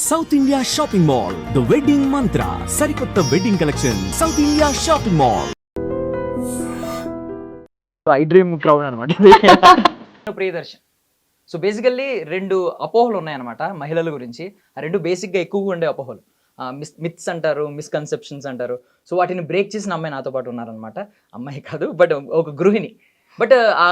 South India shopping mall, the wedding మంత్ర, సరికొత్త wedding collection, south India shopping mall. I dream crowd అనమాట Priyadarshan. So basically రెండు అపోహలు ఉన్నాయన్నమాట మహిళల గురించి. ఆ రెండు బేసిక్గా ఎక్కువగా ఉండే అపోహలు, మిత్స్ అంటారు, మిస్కన్సెప్షన్స్ అంటారు. సో వాటిని బ్రేక్ చేసిన అమ్మాయి నాతో పాటు ఉన్నారనమాట. అమ్మాయి కాదు, బట్ ఒక గృహిణి. బట్ ఆ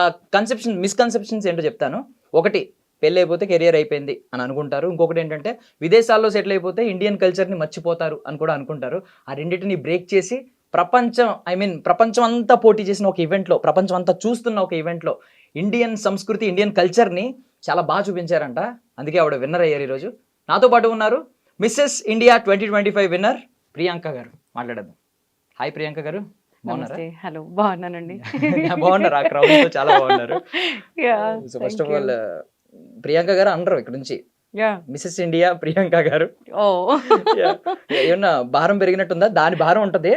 మిస్కన్సెప్షన్స్ ఏంటో చెప్తాను. ఒకటి, పెళ్ళి అయిపోతే కెరియర్ అయిపోయింది అని అనుకుంటారు. ఇంకొకటి ఏంటంటే విదేశాల్లో సెటిల్ అయిపోతే ఇండియన్ కల్చర్ని మర్చిపోతారు అని కూడా అనుకుంటారు. ఆ రెండింటిని బ్రేక్ చేసి ప్రపంచం అంతా పోటీ చేసిన ఒక ఈవెంట్లో, ప్రపంచం అంతా చూస్తున్న ఒక ఈవెంట్లో ఇండియన్ సంస్కృతి, ఇండియన్ కల్చర్ని చాలా బాగా చూపించారంట. అందుకే ఆవిడ విన్నర్ అయ్యారు ఈరోజు. నాతో పాటు ఉన్నారు మిస్సెస్ ఇండియా 2025 విన్నర్ ప్రియాంక గారు. మాట్లాడదాం. హాయ్ ప్రియాంక గారు, బాగున్నారా? హలో, బాగున్నానండి. బాగున్నారు, ఆ క్రౌడ్తో చాలా బాగున్నారు. So first of all Priyanka గారు అనరు ఇక్కడ నుంచి, మిస్సెస్ ఇండియా ప్రియాంక గారు. ఏమన్నా భారం పెరిగినట్టుందా? దాని భారం ఉంటది.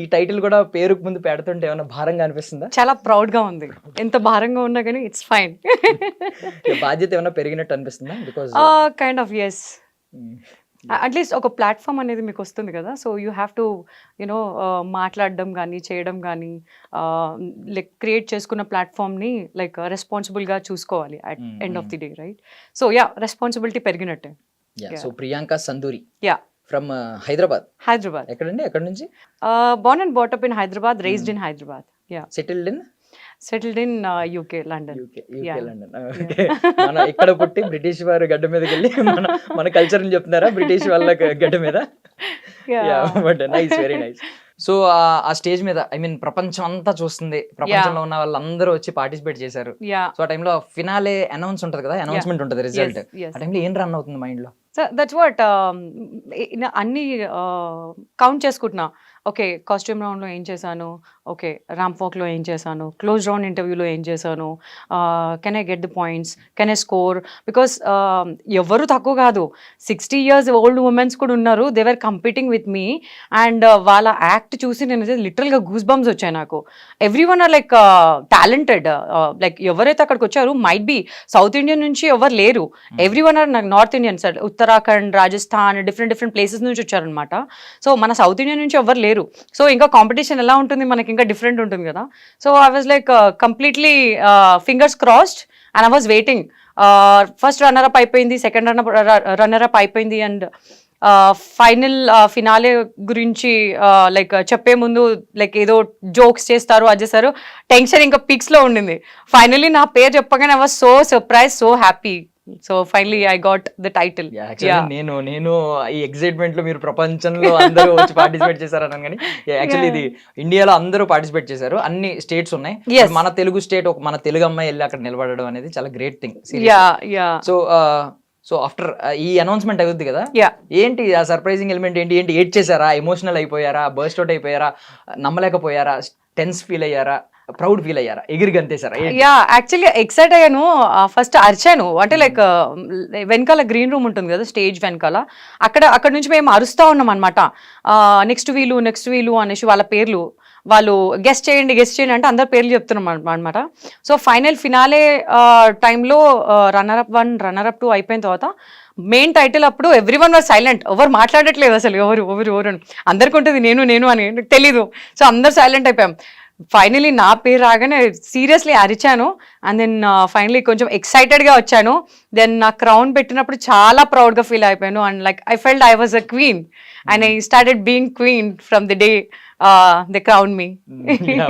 ఈ టైటిల్ కూడా పేరుకు ముందు పెడుతుంటే ఏమన్నా భారంగా అనిపిస్తుందా? చాలా ప్రౌడ్ గా ఉంది. ఎంత భారంగా ఉన్నా కానీ ఇట్స్ ఫైన్. బాధ్యత ఏమన్నా పెరిగినట్టు అనిపిస్తుందా? Because kind of yes. At least ఒక ప్లాట్ఫామ్ అనేది మీకు వస్తుంది కదా, so you have to you know మాట్లాడడం కానీ చేయడం కానీ, లైక్ క్రియేట్ చేసుకున్న ప్లాట్ఫామ్ని లైక్ రెస్పాన్సిబుల్గా చూసుకోవాలి at end of the day, right? So yeah, responsibility పెరిగినట్టే. So Priyanka Sanduri, yeah, from Hyderabad. Hyderabad. ఎక్కడండి? ఎక్కడ నుంచి? Born and brought up in Hyderabad, raised in Hyderabad. Yeah, settled in UK, London. మన ఇక్కడ పుట్టి బ్రిటిష్ వారు గడ్డ మీదకి వెళ్ళి మన కల్చర్ ని చెప్తున్నారా బ్రిటిష్ వాళ్ళ గడ్డ మీద? But nice, very nice. So ఆ స్టేజ్ మీద ప్రపంచం అంతా చూస్తుంది, ప్రపంచంలో ఉన్న వాళ్ళందరూ వచ్చి పార్టిసిపేట్ చేశారు. సో ఆ టైంలో ఫినాలే అనౌన్స్ ఉంటది కదా, అనౌన్స్మెంట్ ఉంటది, రిజల్ట్. ఆ టైంలో ఏం రన్ అవుతుంది మైండ్ లో? దట్స్ వాట్ అన్ని కౌంట్ చేసుకుంటున్నా. ఓకే, కాస్ట్యూమ్ రౌండ్లో ఏం చేశాను, ఓకే ర్యాంప్ వాక్లో ఏం చేశాను, క్లోజ్ రౌండ్ ఇంటర్వ్యూలో ఏం చేశాను, can I get the points, can I score? Because ఎవరు తక్కువ కాదు, 60 years ఓల్డ్ ఉమెన్స్ కూడా ఉన్నారు. They were competing with me and వాళ్ళ యాక్ట్ చూసి నేను లిటరల్గా గూస్ బంప్స్ వచ్చాయి నాకు. Every one are like talented. Like ఎవరైతే అక్కడికి వచ్చారు, మైట్ బి సౌత్ ఇండియన్ నుంచి ఎవరు లేరు, every one are north Indian side, Uttarakhand, Rajasthan, different places నుంచి వచ్చారనమాట. సో మన సౌత్ ఇండియన్ నుంచి ఎవరు లేరు. సో ఇంకా కాంపిటీషన్ ఎలా ఉంటుంది, మనకి ఇంకా డిఫరెంట్ ఉంటుంది కదా. So I was like completely fingers crossed and I was waiting. First runner up అయిపోయింది, సెకండ్ రన్నర్ అప్ అయిపోయింది అండ్ ఫైనల్ ఫినాలే గురించి లైక్ చెప్పే ముందు లైక్ ఏదో జోక్స్ చేస్తారు, అది చేస్తారు, టెన్షన్ ఇంకా పిక్స్ లో ఉండింది. ఫైనలీ నా పేరు చెప్పగానే I was so surprise, so happy. So finally I got the title. నేను ఈ ఎక్సైట్మెంట్ లో మీరు ప్రపంచంలో అందరూ వచ్చి పార్టిసిపేట్ చేశారని, కానీ యాక్చువల్లీ ఇది ఇండియాలో అందరూ పార్టిసిపేట్ చేశారు, అన్ని స్టేట్స్ ఉన్నాయి. మన తెలుగు స్టేట్, మన తెలుగు అమ్మాయి వెళ్ళి అక్కడ నిలబడడం అనేది చాలా గ్రేట్ థింగ్. సో ఆఫ్టర్ ఈ అనౌన్స్మెంట్ అవుతుంది కదా, ఏంటి ఆ సర్ప్రైజింగ్ ఎలిమెంట్? ఏంటి ఏడ్ చేశారా, ఎమోషనల్ అయిపోయారా, బర్స్ట్ అవుట్ అయిపోయారా, నమ్మలేకపోయారా, టెన్స్ ఫీల్ అయ్యారా, ప్రౌడ్ ఫీల్ అయ్యారా, ఎగిరి గంతేశారా? యా, యాక్చువల్లీ ఎక్సైట్ అయ్యాను. ఫస్ట్ అరిచాను, అంటే లైక్ వెనకాల గ్రీన్ రూమ్ ఉంటుంది కదా, స్టేజ్ వెనకాల, అక్కడ నుంచి మేము అరుస్తూ ఉన్నాం అనమాట. నెక్స్ట్ వీలు అనేసి వాళ్ళ పేర్లు, వాళ్ళు గెస్ట్ చేయండి అంటే అందరి పేర్లు చెప్తున్నాం అనమాట. సో ఫైనల్ ఫినాలే టైంలో రన్నర్ అప్ 1, రన్నర్ అప్ 2 అయిపోయిన తర్వాత మెయిన్ టైటిల్ అప్పుడు ఎవ్రీ వన్ వాజ్ సైలెంట్. ఎవరు మాట్లాడట్లేదు అసలు, ఎవరు అందరికి ఉంటుంది నేను అని తెలీదు. సో అందరు సైలెంట్ అయిపోయాం. ఫైనలీ నా పేరు రాగానే సీరియస్లీ అరిచాను అండ్ దెన్ ఫైనలీ కొంచెం ఎక్సైటెడ్గా వచ్చాను. దెన్ నా క్రౌన్ పెట్టినప్పుడు చాలా ప్రౌడ్గా ఫీల్ అయిపోయాను and like I felt I was a queen and I started being queen from the day they crown me.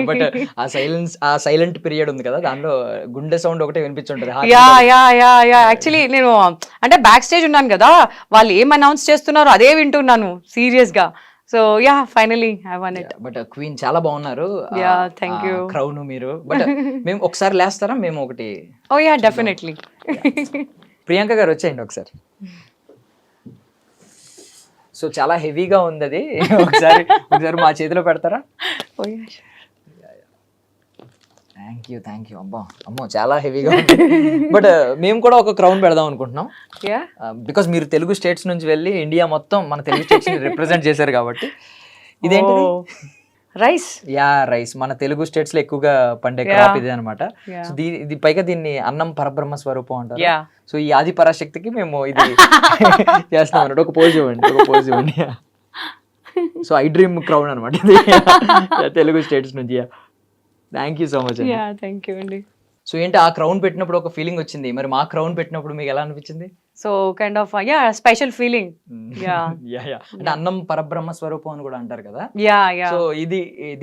But ఆ సైలెంట్ పీరియడ్ ఉంది కదా, దానిలో గుండె సౌండ్ ఒకటే వినిపించుంటది. యా యాక్చువల్లీ నేను అంటే బ్యాక్ స్టేజ్ ఉన్నాను కదా, వాళ్ళు ఏం అనౌన్స్ చేస్తున్నారో అదే వింటున్నాను సీరియస్గా. So ya, finally I won it. But queen చాలా బాగున్నారు. Ya, thank you. క్రౌన్ మీరు, బట్ మేము ఒకసారి లేస్తారా? మేము ఒకటి. ఓ యా, డెఫినెట్లీ. ప్రియాంక గారు వచ్చేయండి ఒకసారి. సో చాలా హెవీగా ఉంది అది, ఒకసారి మా చేతిలో పెడతారా? ఓ యా, థ్యాంక్ యూ. అమ్మో చాలా హెవీగా ఉంది. బట్ మేము కూడా ఒక క్రౌన్ పెడదాం అనుకుంటున్నాం, బికాస్ మీరు తెలుగు స్టేట్స్ నుంచి వెళ్ళి ఇండియా మొత్తం మన తెలుగు స్టేట్స్ ని రిప్రజెంట్ చేశారు కాబట్టి. ఇదేంటి? రైస్. యా, రైస్ మన తెలుగు స్టేట్స్ లో ఎక్కువగా పండే Yeah. క్రాప్ ఇదే అనమాట. Yeah. సో ఇది పైగా దీన్ని అన్నం పరబ్రహ్మ స్వరూపం అంటారు. యా. సో ఈ ఆది పరాశక్తికి మేము ఇది చేస్తాం అన్నట్టు. ఒక పోజ్ ఇవ్వండి. సో ఐ డ్రీమ్ క్రౌన్ అనమాట ఇది తెలుగు స్టేట్స్ నుంచి. Thank you so much. Yeah, thank you అండి. సో ఏంటి ఆ క్రౌన్ పెట్టినప్పుడు ఒక ఫీలింగ్ వచ్చింది, మరి మా క్రౌన్ పెట్టినప్పుడు మీకు ఎలా అనిపించింది? So kind of yeah special feeling. Yeah. అంటే అన్నం పరబ్రహ్మ స్వరూపం అని కూడా అంటారు కదా. Yeah yeah. సో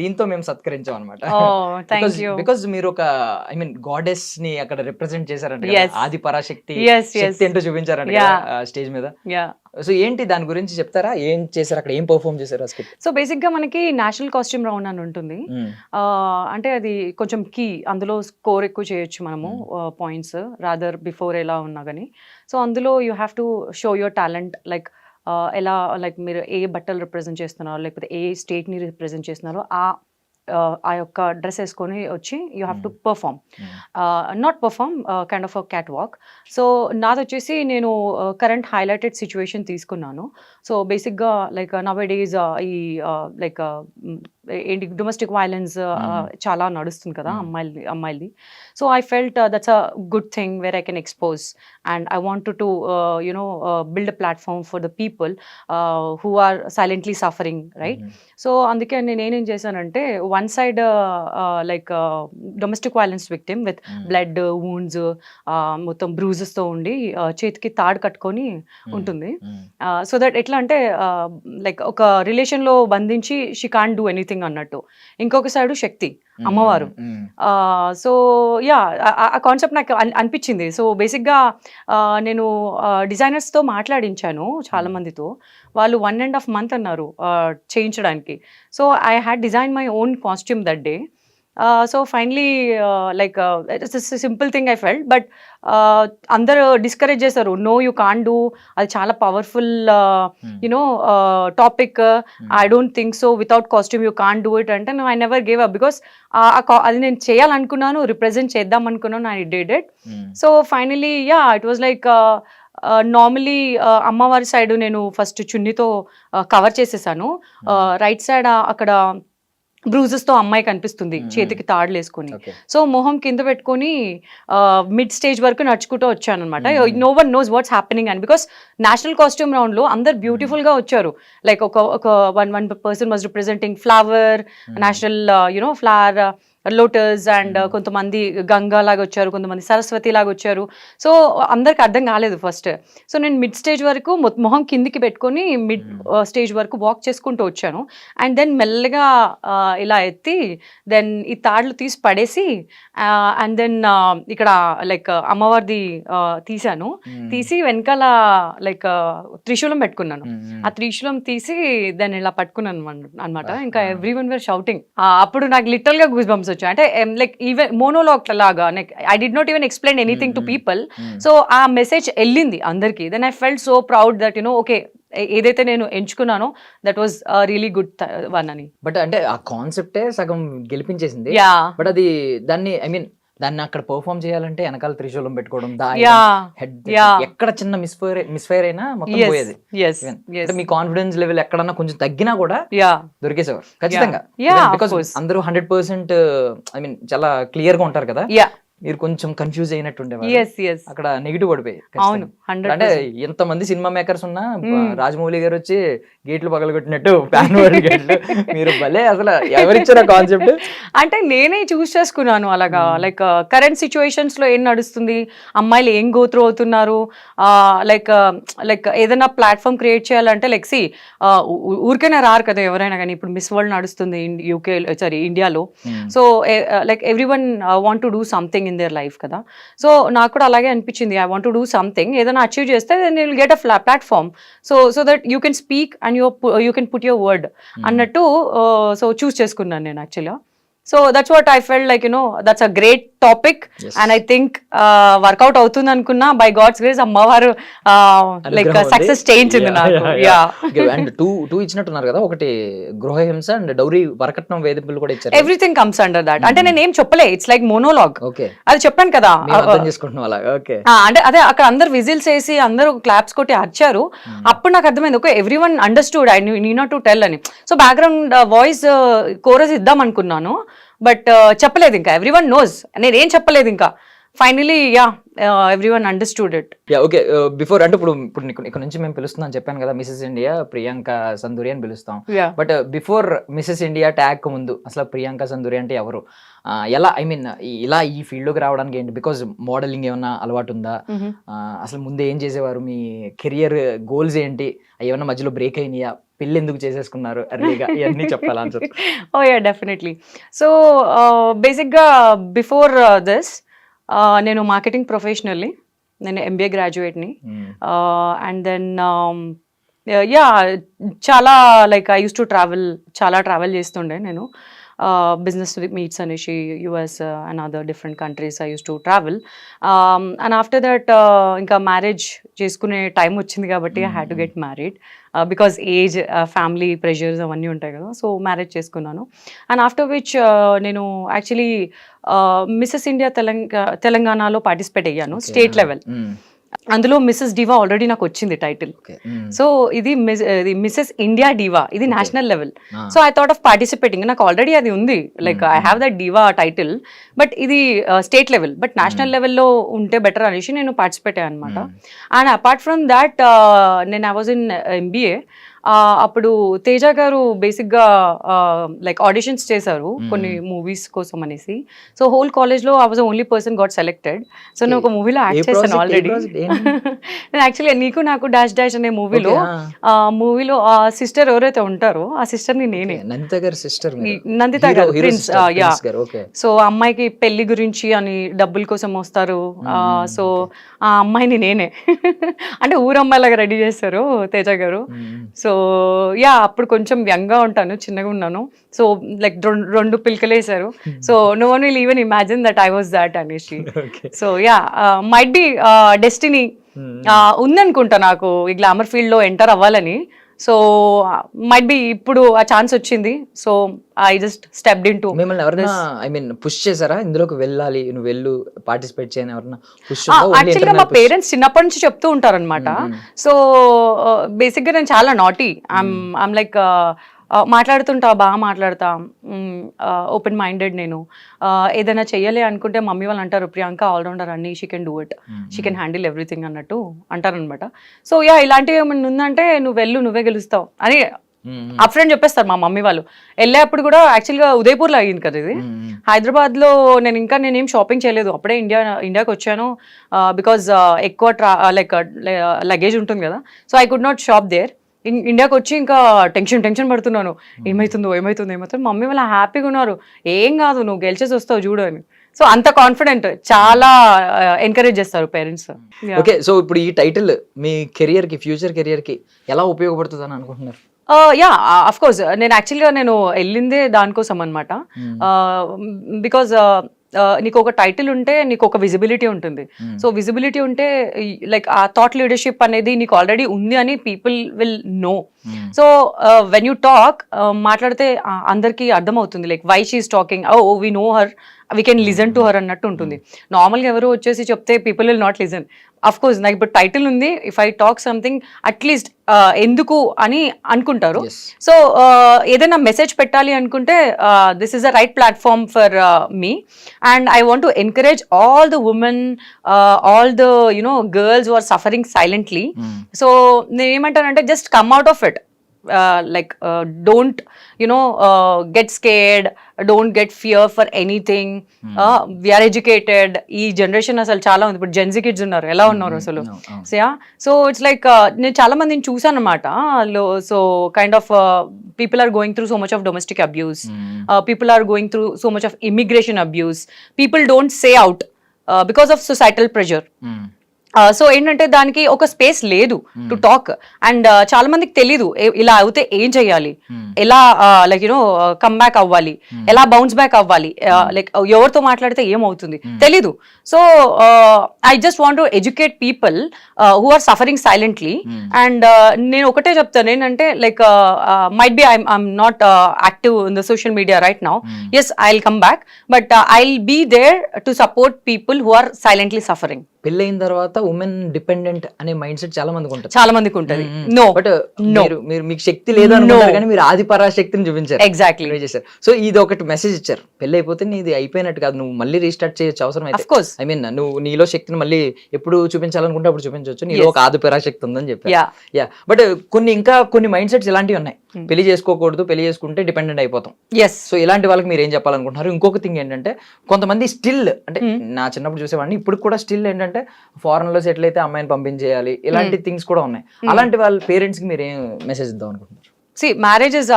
దీంతో మేము సత్కరించాం అనమాట. Oh, thank you. బికాజ్ మీరు ఒక ఐ మీన్ గాడెస్ ని అక్కడ రిప్రజెంట్ చేశారంట. Yes. ఆది పరాశక్తి Yes, yes. శక్తి ఏంటో చూపించారంట Yeah. స్టేజ్ మీద. యా. సో ఏంటి దాని గురించి చెప్తారా? ఏం చేశారు అక్కడ, ఏం పర్ఫార్మ్ చేశారు ఆ స్కిట్? సో బేసిక్గా మనకి నేషనల్ కాస్ట్యూమ్ రౌండ్ అని ఉంటుంది. అంటే అది కొంచెం కీ, అందులో స్కోర్ ఎక్కువ చేయొచ్చు మనము, పాయింట్స్ రాదర్ బిఫోర్ ఎలా ఉన్నా కానీ. సో అందులో you have to show your talent, like ఎలా, లైక్ మీరు ఏ బట్టలు రిప్రజెంట్ చేస్తున్నారో లేకపోతే ఏ స్టేట్ని రిప్రజెంట్ చేస్తున్నారో ఆ యొక్క డ్రెస్ వేసుకొని వచ్చి you have to perform, not perform, kind of a cat walk. So నాది వచ్చేసి నేను కరెంట్ హైలైటెడ్ సిచ్యువేషన్ తీసుకున్నాను. సో బేసిక్గా లైక్ నవ్ డేస్ ఈ లైక్ ఏంటి డొమెస్టిక్ వైలెన్స్ చాలా నడుస్తుంది కదా అమ్మాయిలది. So I felt that's a good thing where I can expose and I want to you know build a platform for the people who are silently suffering, right? So అందుకే నేను ఏం చేశానంటే one side like domestic violence victim with blood wounds, మొత్తం బ్రూజెస్తో ఉండి చేతికి తాడు కట్టుకొని ఉంటుంది. సో దట్ ఎట్లా అంటే లైక్ ఒక రిలేషన్లో బంధించి షీ కాంట్ డూ ఎనీథింగ్ అన్నట్టు. ఇంకొక సైడు శక్తి, అమ్మవారు. సో యా, ఆ కాన్సెప్ట్ నాకు అనిపించింది. సో బేసిక్గా నేను డిజైనర్స్తో మాట్లాడించాను చాలా మందితో. వాళ్ళు 1.5 months అన్నారు చేయించడానికి. So I had design my own costume that day. So finally like it's simple thing I felt, but అందరూ డిస్కరేజ్ చేశారు, నో యూ కాన్ డూ, అది చాలా powerful you know topic, I don't think so, without costume you can't do it అంటే I never give up, because అది నేను చేయాలనుకున్నాను, represent చేద్దాం అనుకున్నాను, I did it. So finally yeah, it was like normally అమ్మవారి side నేను ఫస్ట్ చున్నీతో కవర్ చేసేసాను. Right side అక్కడ బ్రూజెస్తో అమ్మాయి కనిపిస్తుంది చేతికి తాడులు వేసుకొని. సో మొహం కింద పెట్టుకొని మిడ్ స్టేజ్ వరకు నడుచుకుంటూ వచ్చాను అనమాట. No one knows what's happening అని, బికాస్ నేషనల్ కాస్ట్యూమ్ రౌండ్లో అందరు బ్యూటిఫుల్గా వచ్చారు. లైక్ ఒక one person was representing flower, national you know flower, lotus, and కొంతమంది గంగా లాగా వచ్చారు, కొంతమంది సరస్వతి లాగా వచ్చారు. సో అందరికి అర్థం కాలేదు ఫస్ట్. సో నేను మిడ్ స్టేజ్ వరకు మొహం కిందికి పెట్టుకొని మిడ్ స్టేజ్ వరకు వాక్ చేసుకుంటూ వచ్చాను. అండ్ దెన్ మెల్లగా ఇలా ఎత్తి దెన్ ఈ తాళ్ళు తీసి పడేసి అండ్ దెన్ ఇక్కడ లైక్ అమ్మవారిది తీసాను. తీసి వెనకాల లైక్ త్రిశూలం పెట్టుకున్నాను. ఆ త్రిశూలం తీసి దాన్ని ఇలా పట్టుకున్నాను అనమాట. ఇంకా ఎవ్రీ వన్ వేర్ షౌటింగ్. అప్పుడు నాకు లిటరల్ గా గూస్ బంప్స్ వచ్చాయి. అంటే లైక్ ఈవెన్ మోనోలాగ్ లాగా I did not even explain anything to people. So ఆ మెసేజ్ వెళ్ళింది అందరికి. Then I felt so proud that you know okay, ఏదైతే నేను ఎంచుకున్నానో that was really good one అని. బట్ అంటే ఆ కాన్సెప్టే సగం గెలిపించేసింది. యా. బట్ అది దాన్ని ఐ మీన్ దాన్ని అక్కడ పర్ఫామ్ చేయాలంటే వెనకాల త్రిశూలం పెట్టుకోవడం, హెడ్ ఎక్కడ చిన్న మిస్ఫైర్ అయినా మొత్తం పోయేది. అంటే మీ కాన్ఫిడెన్స్ లెవెల్ ఎక్కడన్నా కొంచెం తగ్గినా కూడా దొరికేసేవారు ఖచ్చితంగా. బికాస్ అందరూ 100% ఐ మీన్ చాలా క్లియర్ గా ఉంటారు కదా. మీరు కొంచెం కన్ఫ్యూజ్ అయినట్టుండేవారు. అక్కడ నెగిటివ్ పడిపోయి. అంటే ఎంతమంది సినిమా మేకర్స్ ఉన్నా రాజమౌళి గారు వచ్చి గేట్లు పగలగొట్టినట్టు ప్యాన్ గేట్లు మీరు భలే అసలు ఎవరిచ్చారు కాన్సెప్ట్? అంటే నేనే చూస్ చేసుకున్నాను అలాగా. లైక్ కరెంట్ సిచ్యువేషన్స్ లో ఏం నడుస్తుంది, అమ్మాయిలు ఏం గో త్రూ అవుతున్నారు, లైక్ ఏదైనా ప్లాట్ఫామ్ క్రియేట్ చేయాలంటే లైక్ సి ఊరికైనా రారు కదా ఎవరైనా కానీ. ఇప్పుడు మిస్ వరల్డ్ నడుస్తుంది ఇండియాలో. So like everyone want to do something in their life కదా. సో నాకు కూడా అలాగే అనిపించింది, I want to do something. ఏదైనా అచీవ్ చేస్తే then you will get a platform. So that you can speak and you can put your word అన్నట్టు. సో చూస్ చేసుకున్నాను నేను యాక్చువల్గా. So that's what I felt like you know that's a great topic Yes. And I think work out అవుతుంది అనుకున్నా by God's grace అమ్మవారు like అనుగ్రహం ఉంది. సక్సెస్ చేయించింది Yeah, నాకు yeah, యా yeah. Okay, and two ఇచ్చినట్టున్నారు కదా, ఒకటి గృహహింస అండ్ డౌరీ వరకట్నం వేధింపులు కూడా ఇచ్చారు. Everything comes under that. అంటే నేను ఏం చెప్పలే, ఇట్స్ లైక్ మోనోలాగ్. ఓకే, అది చెప్పాను కదా. మేము అర్థం చేసుకుంటున్నాం అలా. ఓకే, అంటే అదే అక్కడ అందరు విజిల్స్ వేసి అందరూ క్లాప్స్ కొట్టి అరిచారు. అప్పుడు నాకు అర్థమైంది, okay every one understood, I need not to tell అని. సో బ్యాక్గ్రౌండ్ వాయిస్ కోరస్ ఇద్దాం అనుకున్నాను, బట్ చెప్పలేదు ఇంకా. ఎవ్రీ వన్ నోస్, నేనేం చెప్పలేదు ఇంకా. Finally yeah every one understood it. Yeah okay. Before అంటే ఇప్పుడు ఇక్కడ నుంచి మేము పిలుస్తున్నాం చెప్పాను కదా, మిసెస్ ఇండియా ప్రియాంక సందూరి అని పిలుస్తాం. Yeah. But before Mrs India tag ముందు అసలు ప్రియాంక సందూరి అంటే ఎవరు? ఎలా, ఐ మీన్ ఇలా ఈ ఫీల్డ్ లోకి రావడానికి ఏంటి? బికాజ్ మోడలింగ్ ఏమన్నా అలవాటు ఉందా? అసలు ముందే ఏం చేసేవారు? మీ కెరియర్ గోల్స్ ఏంటి? ఏమన్నా మధ్యలో బ్రేక్ అయినాయా? పెళ్ళి ఎందుకు చేసేసుకున్నారు అర్లీగా? ఇవన్నీ చెప్పాలా అని చెప్పి. Oh ya definitely. సో బేసిక్గా బిఫోర్ దిస్ నేను మార్కెటింగ్ ప్రొఫెషనల్లీ, నేను ఎంబీఏ గ్రాడ్యుయేట్ని. అండ్ దెన్ యా చాలా like I use to travel, చాలా ట్రావెల్ చేస్తుండే నేను. బిజినెస్ మీట్స్ అనేసి US and other different countries I use to travel. And after that ఇంకా మ్యారేజ్ చేసుకునే టైం వచ్చింది కాబట్టి I had to get married because age, family pressures అవన్నీ ఉంటాయి కదా. సో మ్యారేజ్ చేసుకున్నాను. అండ్ ఆఫ్టర్ విచ్ నేను యాక్చువల్లీ మిసెస్ ఇండియా తెలంగాణలో పార్టిసిపేట్ అయ్యాను స్టేట్ లెవెల్. అందులో మిస్సెస్ డివా ఆల్రెడీ నాకు వచ్చింది టైటిల్. సో ఇది మిస్సెస్ ఇండియా డివా, ఇది national level. So I thought of participating. నాకు ఆల్రెడీ అది ఉంది, like I have that diva title, but ఇది స్టేట్ లెవెల్, బట్ నేషనల్ లెవెల్లో ఉంటే బెటర్ అనేసి నేను పార్టిసిపేట్ అయ్యాను అనమాట. అండ్ అపార్ట్ ఫ్రమ్ దాట్ నేను ఐ వాజ్ ఇన్ ఎంబీఏ. అప్పుడు తేజ గారు బేసిక్గా లైక్ ఆడిషన్స్ చేశారు కొన్ని మూవీస్ కోసం అనేసి. సో హోల్ కాలేజ్లో I was only person got selected. So నేను ఒక మూవీలో యాక్ట్ చేశాను ఆల్రెడీ. నేను యాక్చువల్లీ నీకు నాకు డాష్ డాష్ అనే మూవీలో ఆ సిస్టర్ ఎవరైతే ఉంటారో ఆ సిస్టర్ని నేనే, నందిత గారి సిస్టర్. నందిత గారు ప్రిన్స్. యా. సో అమ్మాయికి పెళ్లి గురించి అని డబ్బుల కోసం వస్తారు. సో ఆ అమ్మాయిని నేనే అంటే ఊరమ్మాయిలాగా రెడీ చేస్తారు తేజ గారు. సో యా అప్పుడు కొంచెం యంగ్గా ఉంటాను, చిన్నగా ఉన్నాను. సో లైక్ రెండు పిలకలు వేశారు. So no one will even imagine that I was that అనేసి. So yeah might be destiny ఉందనుకుంటా నాకు ఈ గ్లామర్ ఫీల్డ్లో ఎంటర్ అవ్వాలని. సో మైట్ బి ఇప్పుడు ఆ ఛాన్స్ వచ్చింది. So I just stepped in to. మిమ్మల్ని ఎవరైనా ఐ మీన్ పుష్ చేశారా ఇందులోకి వెళ్ళాలి, నువ్వు వెళ్ళు పార్టిసిపేట్ చేయని ఎవరన్నా పుష్? యాక్చువల్గా మా పేరెంట్స్ చిన్నప్పటి నుంచి చెప్తూ ఉంటారు అనమాట. సో బేసిక్గా నేను చాలా నాటీ. ఐమ్ లైక్ మాట్లాడుతుంటా, బాగా మాట్లాడతా, ఓపెన్ మైండెడ్ నేను. ఏదైనా చెయ్యాలి అనుకుంటే మమ్మీ వాళ్ళు అంటారు ప్రియాంక ఆల్రౌండర్ అన్ని, she can do it, she can handle everything అన్నట్టు అంటారనమాట. సో యా ఇలాంటివి ఏమైనా ఉందంటే నువ్వు వెళ్ళు, నువ్వే గెలుస్తావు అని అప్ ఫ్రెండ్ చెప్పేస్తారు మా మమ్మీ వాళ్ళు. వెళ్ళేప్పుడు కూడా యాక్చువల్గా ఉదయపూర్లో అయ్యింది కదా ఇది. హైదరాబాద్లో నేనేం షాపింగ్ చేయలేదు, అప్పుడే ఇండియాకి వచ్చాను. బికాజ్ ఎక్కువ లైక్ లగేజ్ ఉంటుంది కదా. So I could not shop there. ఇండియాకి వచ్చి ఇంకా టెన్షన్ పడుతున్నాను, ఏమవుతుందో. మమ్మీ వాళ్ళు హ్యాపీగా ఉన్నారు, ఏం కాదు నువ్వు గెలిచేసి వస్తావు చూడు అని. సో అంత కాన్ఫిడెంట్, చాలా ఎంకరేజ్ చేస్తారు పేరెంట్స్. ఓకే, సో ఇప్పుడు ఈ టైటిల్ మీ కెరియర్ కి, ఫ్యూచర్ కెరియర్ కి ఎలా ఉపయోగపడుతుంది అని అనుకుంటున్నారు? యా అఫ్ కోర్స్ నేను యాక్చువల్గా వెళ్ళిందే దానికోసం అనమాట. బికాజ్ నీకు ఒక టైటిల్ ఉంటే నీకు ఒక విజిబిలిటీ ఉంటుంది. సో విజిబిలిటీ ఉంటే లైక్ ఆ థాట్ లీడర్షిప్ అనేది నీకు ఆల్రెడీ ఉంది అని people will know. So when you talk, మాట్లాడితే అందరికీ అర్థమవుతుంది like why she is talking, oh we know her, we can listen to her అన్నట్టు ఉంటుంది. నార్మల్గా ఎవరు వచ్చేసి చెప్తే people will not listen. Of course నాకు ఇప్పుడు టైటిల్ ఉంది, if I talk something at least ఎందుకు అని అనుకుంటారు. సో ఏదైనా మెసేజ్ పెట్టాలి అనుకుంటే this is the right platform for me. And I want to encourage all the women, all the girls who are suffering silently. So నేను ఏమంటానంటే just come out of it. Don't get scared, don't get fear for anything. We are educated. ఈ generation అసలు చాలా ఉంది. ఇప్పుడు Gen Z kids ఉన్నారు, ఎలా ఉన్నారు అసలు. సో ఇట్స్ లైక్ నేను చాలా మందిని చూసాను అనమాట. So kind of people are going through so much of domestic abuse, people are going through so much of immigration abuse. People don't say out because of societal pressure. So ఏంటంటే దానికి ఒక space లేదు to talk and చాలా మందికి తెలీదు ఇలా అయితే ఏం చేయాలి, ఎలా లైక్ యూనో కమ్ బ్యాక్ అవ్వాలి, ఎలా బౌన్స్ బ్యాక్ అవ్వాలి, లైక్ ఎవరితో మాట్లాడితే ఏమవుతుంది తెలీదు. So I just want to educate people who are suffering silently. And నేను ఒకటే చెప్తాను ఏంటంటే like might be I'm not active in the social media right now, yes I will come back, but I will be there to support people who are silently suffering. పెళ్ళైన తర్వాత women dependent అనే mind set చాలా మందికి ఉంటుంది. చాలా మందికి ఉంటుంది. No, but మీరు మీకు శక్తి లేదు అనుకుంటారు కానీ మీరు ఆది పరాశక్తిని చూపించారు. ఎగ్జాక్ట్లీ చేశారు. సో ఇది ఒకటి మెసేజ్ ఇచ్చారు, పెళ్ళి అయిపోతే నీది అయిపోయినట్టు కాదు, నువ్వు మళ్ళీ రీస్టార్ట్ చేయొచ్చు అవసరం అయితే. ఆఫ్ కోర్స్, ఐ మీన్ నువ్వు నీలో శక్తిని మళ్ళీ ఎప్పుడు చూపించాలనుకుంటే అప్పుడు చూపించవచ్చు, నీలో ఒక ఆది పరాశక్తి ఉందని చెప్పారు. యా, బట్ కొన్ని మైండ్ సెట్స్ ఇలాంటివి ఉన్నాయి, పెళ్లి చేసుకోకూడదు, పెళ్లి చేసుకుంటే డిపెండెంట్ అయిపోతాం. ఎస్. సో ఇలాంటి వాళ్ళకి మీరు ఏం చెప్పాలనుకుంటున్నారు? ఇంకొక థింగ్ ఏంటంటే కొంతమంది స్టిల్ అంటే నా చిన్నప్పుడు చూసేవాడిని, ఇప్పుడు కూడా స్టిల్ ఏంటంటే ఫారెన్ లో సెటిల్ అయితే అమ్మాయిని పంపించేయాలి, ఇలాంటి థింగ్స్ కూడా ఉన్నాయి. అలాంటి వాళ్ళ పేరెంట్స్ కి మీరు ఏం మెసేజ్ ఇద్దాం అనుకుంటున్నారు? See marriage is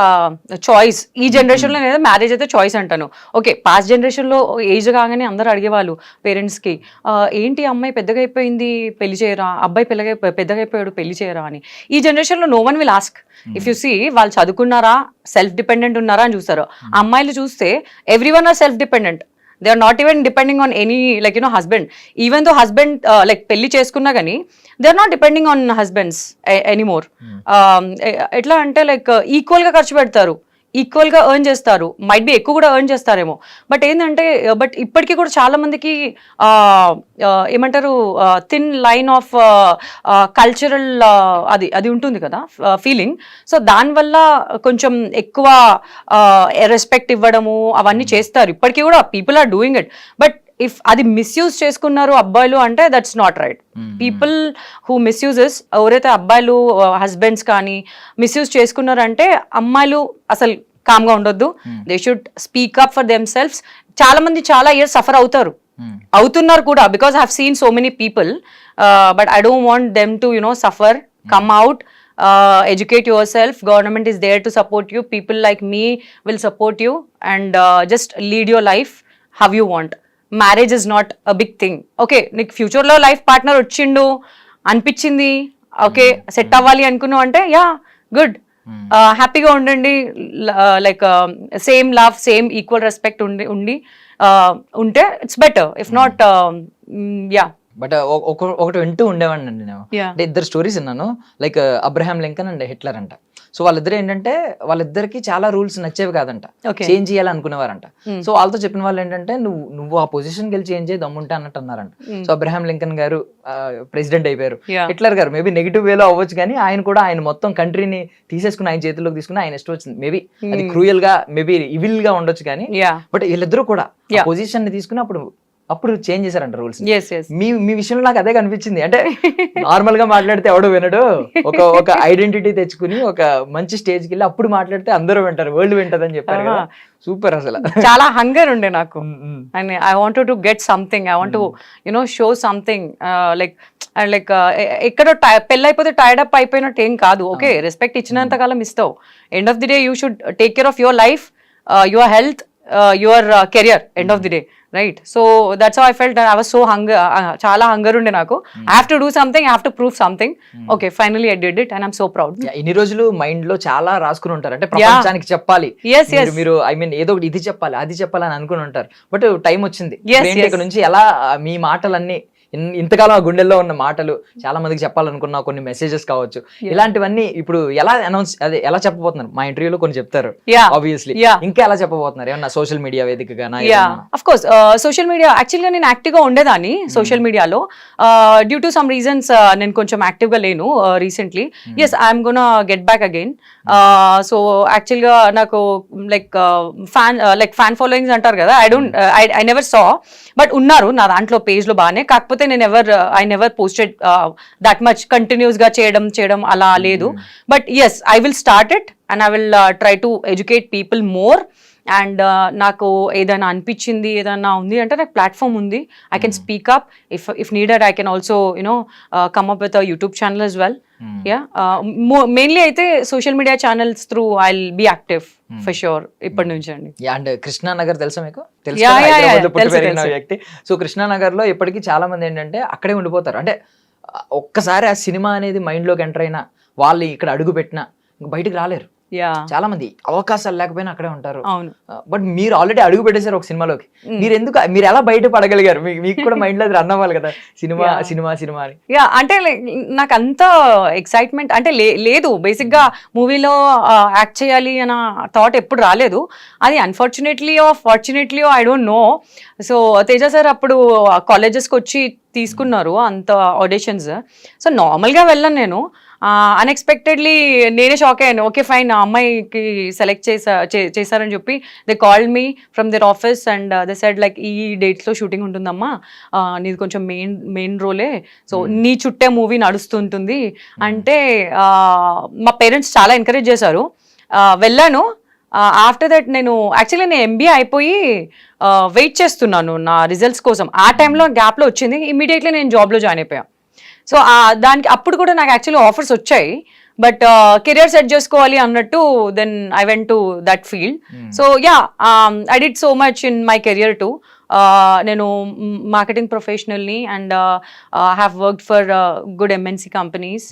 choice. ఈ జనరేషన్ లో నేను మ్యారేజ్ అయితే చాయిస్ అంటాను. ఓకే, పాస్ట్ జనరేషన్ లో ఏజ్ కాగానే అందరూ అడిగేవాళ్ళు పేరెంట్స్ కి, ఏంటి అమ్మాయి పెద్దగా అయిపోయింది పెళ్లి చేయరా, అబ్బాయి పెద్దగా అయిపోయాడు పెళ్లి చేయరా అని. ఈ జనరేషన్ లో no one will ask. If you see వాళ్ళు చదువుకున్నారా, సెల్ఫ్ డిపెండెంట్ ఉన్నారా అని చూస్తారు. అమ్మాయిలు చూస్తే every one are self dependent. they are not even depending on any like you know husband, even though husband like pelli cheskunna gani they are not depending on husbands anymore. ఎట్లా అంటే like equal గా ఖర్చు పెడతారు, equal గా earn చేస్తారు, might be ఎక్కువ కూడా earn చేస్తారేమో. బట్ ఏంటంటే బట్ ఇప్పటికీ కూడా చాలా మందికి ఏమంటారు థిన్ లైన్ ఆఫ్ కల్చరల్ అది ఉంటుంది కదా ఫీలింగ్. సో దానివల్ల కొంచెం ఎక్కువ రెస్పెక్ట్ ఇవ్వడము అవన్నీ చేస్తారు. ఇప్పటికీ కూడా people are doing it. But if అది మిస్యూజ్ చేసుకున్నారు అబ్బాయిలు అంటే that's not right. People who misuses, ఎవరైతే అబ్బాయిలు హస్బెండ్స్ కానీ మిస్యూజ్ చేసుకున్నారంటే అమ్మాయిలు అసలు కామ్గా ఉండొద్దు. They should speak up for them selfs. చాలా మంది చాలా ఇయర్స్ సఫర్ అవుతున్నారు కూడా, because I have seen so many people. But I don't want them to suffer. Come out, educate yourself. Government is there to support you. People like me will support you and just lead your life how you want. Marriage is not a big thing. Okay, నీకు ఫ్యూచర్లో life partner వచ్చిండు అనిపించింది, okay set అవ్వాలి అనుకున్నావు అంటే yeah good, హ్యాపీగా ఉండండి. Like same love, same equal respect ఉంటే it's better. If not yeah. But ఒకటి వింటూ ఉండేవాడిని అండి నేను, అంటే ఇద్దరు స్టోరీస్ విన్నాను. Like Abraham Lincoln and Hitler అంట. సో వాళ్ళిద్దరు ఏంటంటే వాళ్ళిద్దరికి చాలా రూల్స్ నచ్చేవి కాదంట, చేంజ్ చేయాలనుకునేవారంట. సో వాళ్ళతో చెప్పిన వాళ్ళు ఏంటంటే నువ్వు ఆ పొజిషన్కి వెళ్ళి చేంజ్ చేయి దమ్ముంటే అన్నట్టు అన్నారంట. సో అబ్రహాం లింకన్ గారు ప్రెసిడెంట్ అయిపోయారు. హిట్లర్ గారు మేబీ నెగిటివ్ వేలో అవ్వచ్చు కానీ ఆయన మొత్తం కంట్రీని తీసేసుకుని ఆయన చేతిలోకి తీసుకుని ఆయన ఇష్టం వచ్చింది. మేబీ అది క్రూయల్ గా, మేబీ ఇవిల్ గా ఉండొచ్చు కానీ, బట్ వీళ్ళిద్దరూ కూడా పొజిషన్ ని తీసుకుని అప్పుడు చేంజ్ చేశారంట రూల్స్. మీ విషయంలో నాకు అదే కనిపించింది. అంటే నార్మల్ గా మాట్లాడితే ఎవడో వినడు, ఒక ఐడెంటిటీ తెచ్చుకుని ఒక మంచి స్టేజ్కి వెళ్ళి అప్పుడు మాట్లాడితే అందరూ వింటారు, వరల్డ్ వింటది అని చెప్పారు కదా. సూపర్. అసలు చాలా హంగర్ ఉండే నాకు. And I want to get something, I want to show something. Like ఎక్కడో పెళ్ళి అయిపోతే టైర్డ్ అప్ అయిపోయినట్టు ఏం కాదు. ఓకే, రెస్పెక్ట్ ఇచ్చినంత కాలం ఇస్తావు. End of the day you should take care of your life, your health, your career end of the day, right? So that's how I felt. I was so చాలా hunger ఉండే నాకు. I have to do something, I have to prove something. Okay, finally I did it and I'm so proud. ఇన్ని రోజులు mind లో చాలా రాసుకుని ఉంటారు, అంటే ప్రపంచానికి చెప్పాలి మీరు, ఐ మీన్ ఏదో ఒకటి ఇది చెప్పాలి అది చెప్పాలి అని అనుకుని ఉంటారు. బట్ టైం వచ్చింది ఇక్కడ నుంచి ఎలా మీ మాటలన్నీ ఇంతకాలం ఆ గుండెల్లో ఉన్న మాటలు చాలా మందికి చెప్పాలనుకున్న కొన్ని మెసేజెస్ కావచ్చు, ఇలాంటివన్నీ ఇప్పుడు ఎలా ఎలా చెప్పబోతున్నారు? మా ఇంటర్వ్యూలో కొన్ని చెప్తారు ఆబ్వియస్లీ, ఇంకా ఎలా చెప్పబోతున్నారు? ఏమన్నా సోషల్ మీడియా వేదికగానా? ఆఫ్ కోర్స్ సోషల్ మీడియా, యాక్చువల్గా నేను యాక్టివ్ గా ఉండేదాన్ని సోషల్ మీడియాలో. డ్యూ టు సమ్ రీజన్స్ నేను కొంచెం యాక్టివ్ గా లేను recently. Yes, I'm gonna get back again. So యాక్చువల్గా నాకు లైక్ ఫ్యాన్ ఫాలోయింగ్స్ అంటారు కదా, ఐ నెవర్ సా, బట్ ఉన్నారు నా దాంట్లో పేజ్ లో బాగానే. కాకపోతే నేను I never posted that much continuous గా చేయడం అలా లేదు. But yes, I will start it and I will try to educate people more. And నాకు ఏదైనా అనిపించింది, ఏదైనా ఉంది అంటే నాకు ప్లాట్ఫామ్ ఉంది. I can speak up if needed. I can also come up with a YouTube channel as well. Mainly అయితే social media channels through I will be active for sure ఇప్పటి నుంచి అండి. అండ్ కృష్ణానగర్ తెలుసా మీకు? తెలుసు వ్యక్తి. సో కృష్ణానగర్ లో ఇప్పటికీ చాలా మంది ఏంటంటే అక్కడే ఉండిపోతారు. అంటే ఒక్కసారి ఆ సినిమా అనేది మైండ్లోకి ఎంటర్ అయినా, వాళ్ళు ఇక్కడ అడుగు పెట్టినా ఇంక బయటికి రాలేరు. యా చాలా మంది అవకాశాలు లేకపోయినా అక్కడే ఉంటారు. అవును. బట్ మీరు ఆల్రెడీ అడుగు పెట్టేశారు ఒక సినిమాలోకి. మీరు ఎలా బయట పడగలిగారు? మీకు కూడా మైండ్ లో రన్ అవ్వాలి కదా, సినిమా సినిమా సినిమా అని. యా అంటే నాకు అంత ఎక్సైట్మెంట్ అంటే లేదు. బేసిక్గా మూవీలో యాక్ట్ చేయాలి అన్న థాట్ ఎప్పుడు రాలేదు. అది unfortunately fortunately I don't know. So Teja sir అప్పుడు కాలేజెస్కి వచ్చి తీసుకున్నారు అంత ఆడిషన్స్. సో నార్మల్గా వెళ్ళాను నేను. అన్ఎక్స్పెక్టెడ్లీ నేనే షాక్ అయ్యాను. ఓకే ఫైన్, ఆ అమ్మాయికి సెలెక్ట్ చేశారని చెప్పి they called me from their office and they said like ఈ డేట్స్లో షూటింగ్ ఉంటుందమ్మా, నీది కొంచెం మెయిన్ రోలే, సో నీ చుట్టే మూవీ నడుస్తుంటుంది అంటే మా పేరెంట్స్ చాలా ఎంకరేజ్ చేశారు. వెళ్ళాను. ఆఫ్టర్ దట్ నేను ఎంబీఏ అయిపోయి వెయిట్ చేస్తున్నాను నా రిజల్ట్స్ కోసం. ఆ టైంలో గ్యాప్లో వచ్చింది. ఇమీడియట్లీ నేను జాబ్లో జాయిన్ అయిపోయాను. సో దానికి అప్పుడు కూడా నాకు యాక్చువల్లీ ఆఫర్స్ వచ్చాయి, బట్ కెరియర్ సెట్ చేసుకోవాలి అన్నట్టు then I went to that field. So yeah, I did so much in my career too. నేను మార్కెటింగ్ ప్రొఫెషనల్ని and have worked for good MNC companies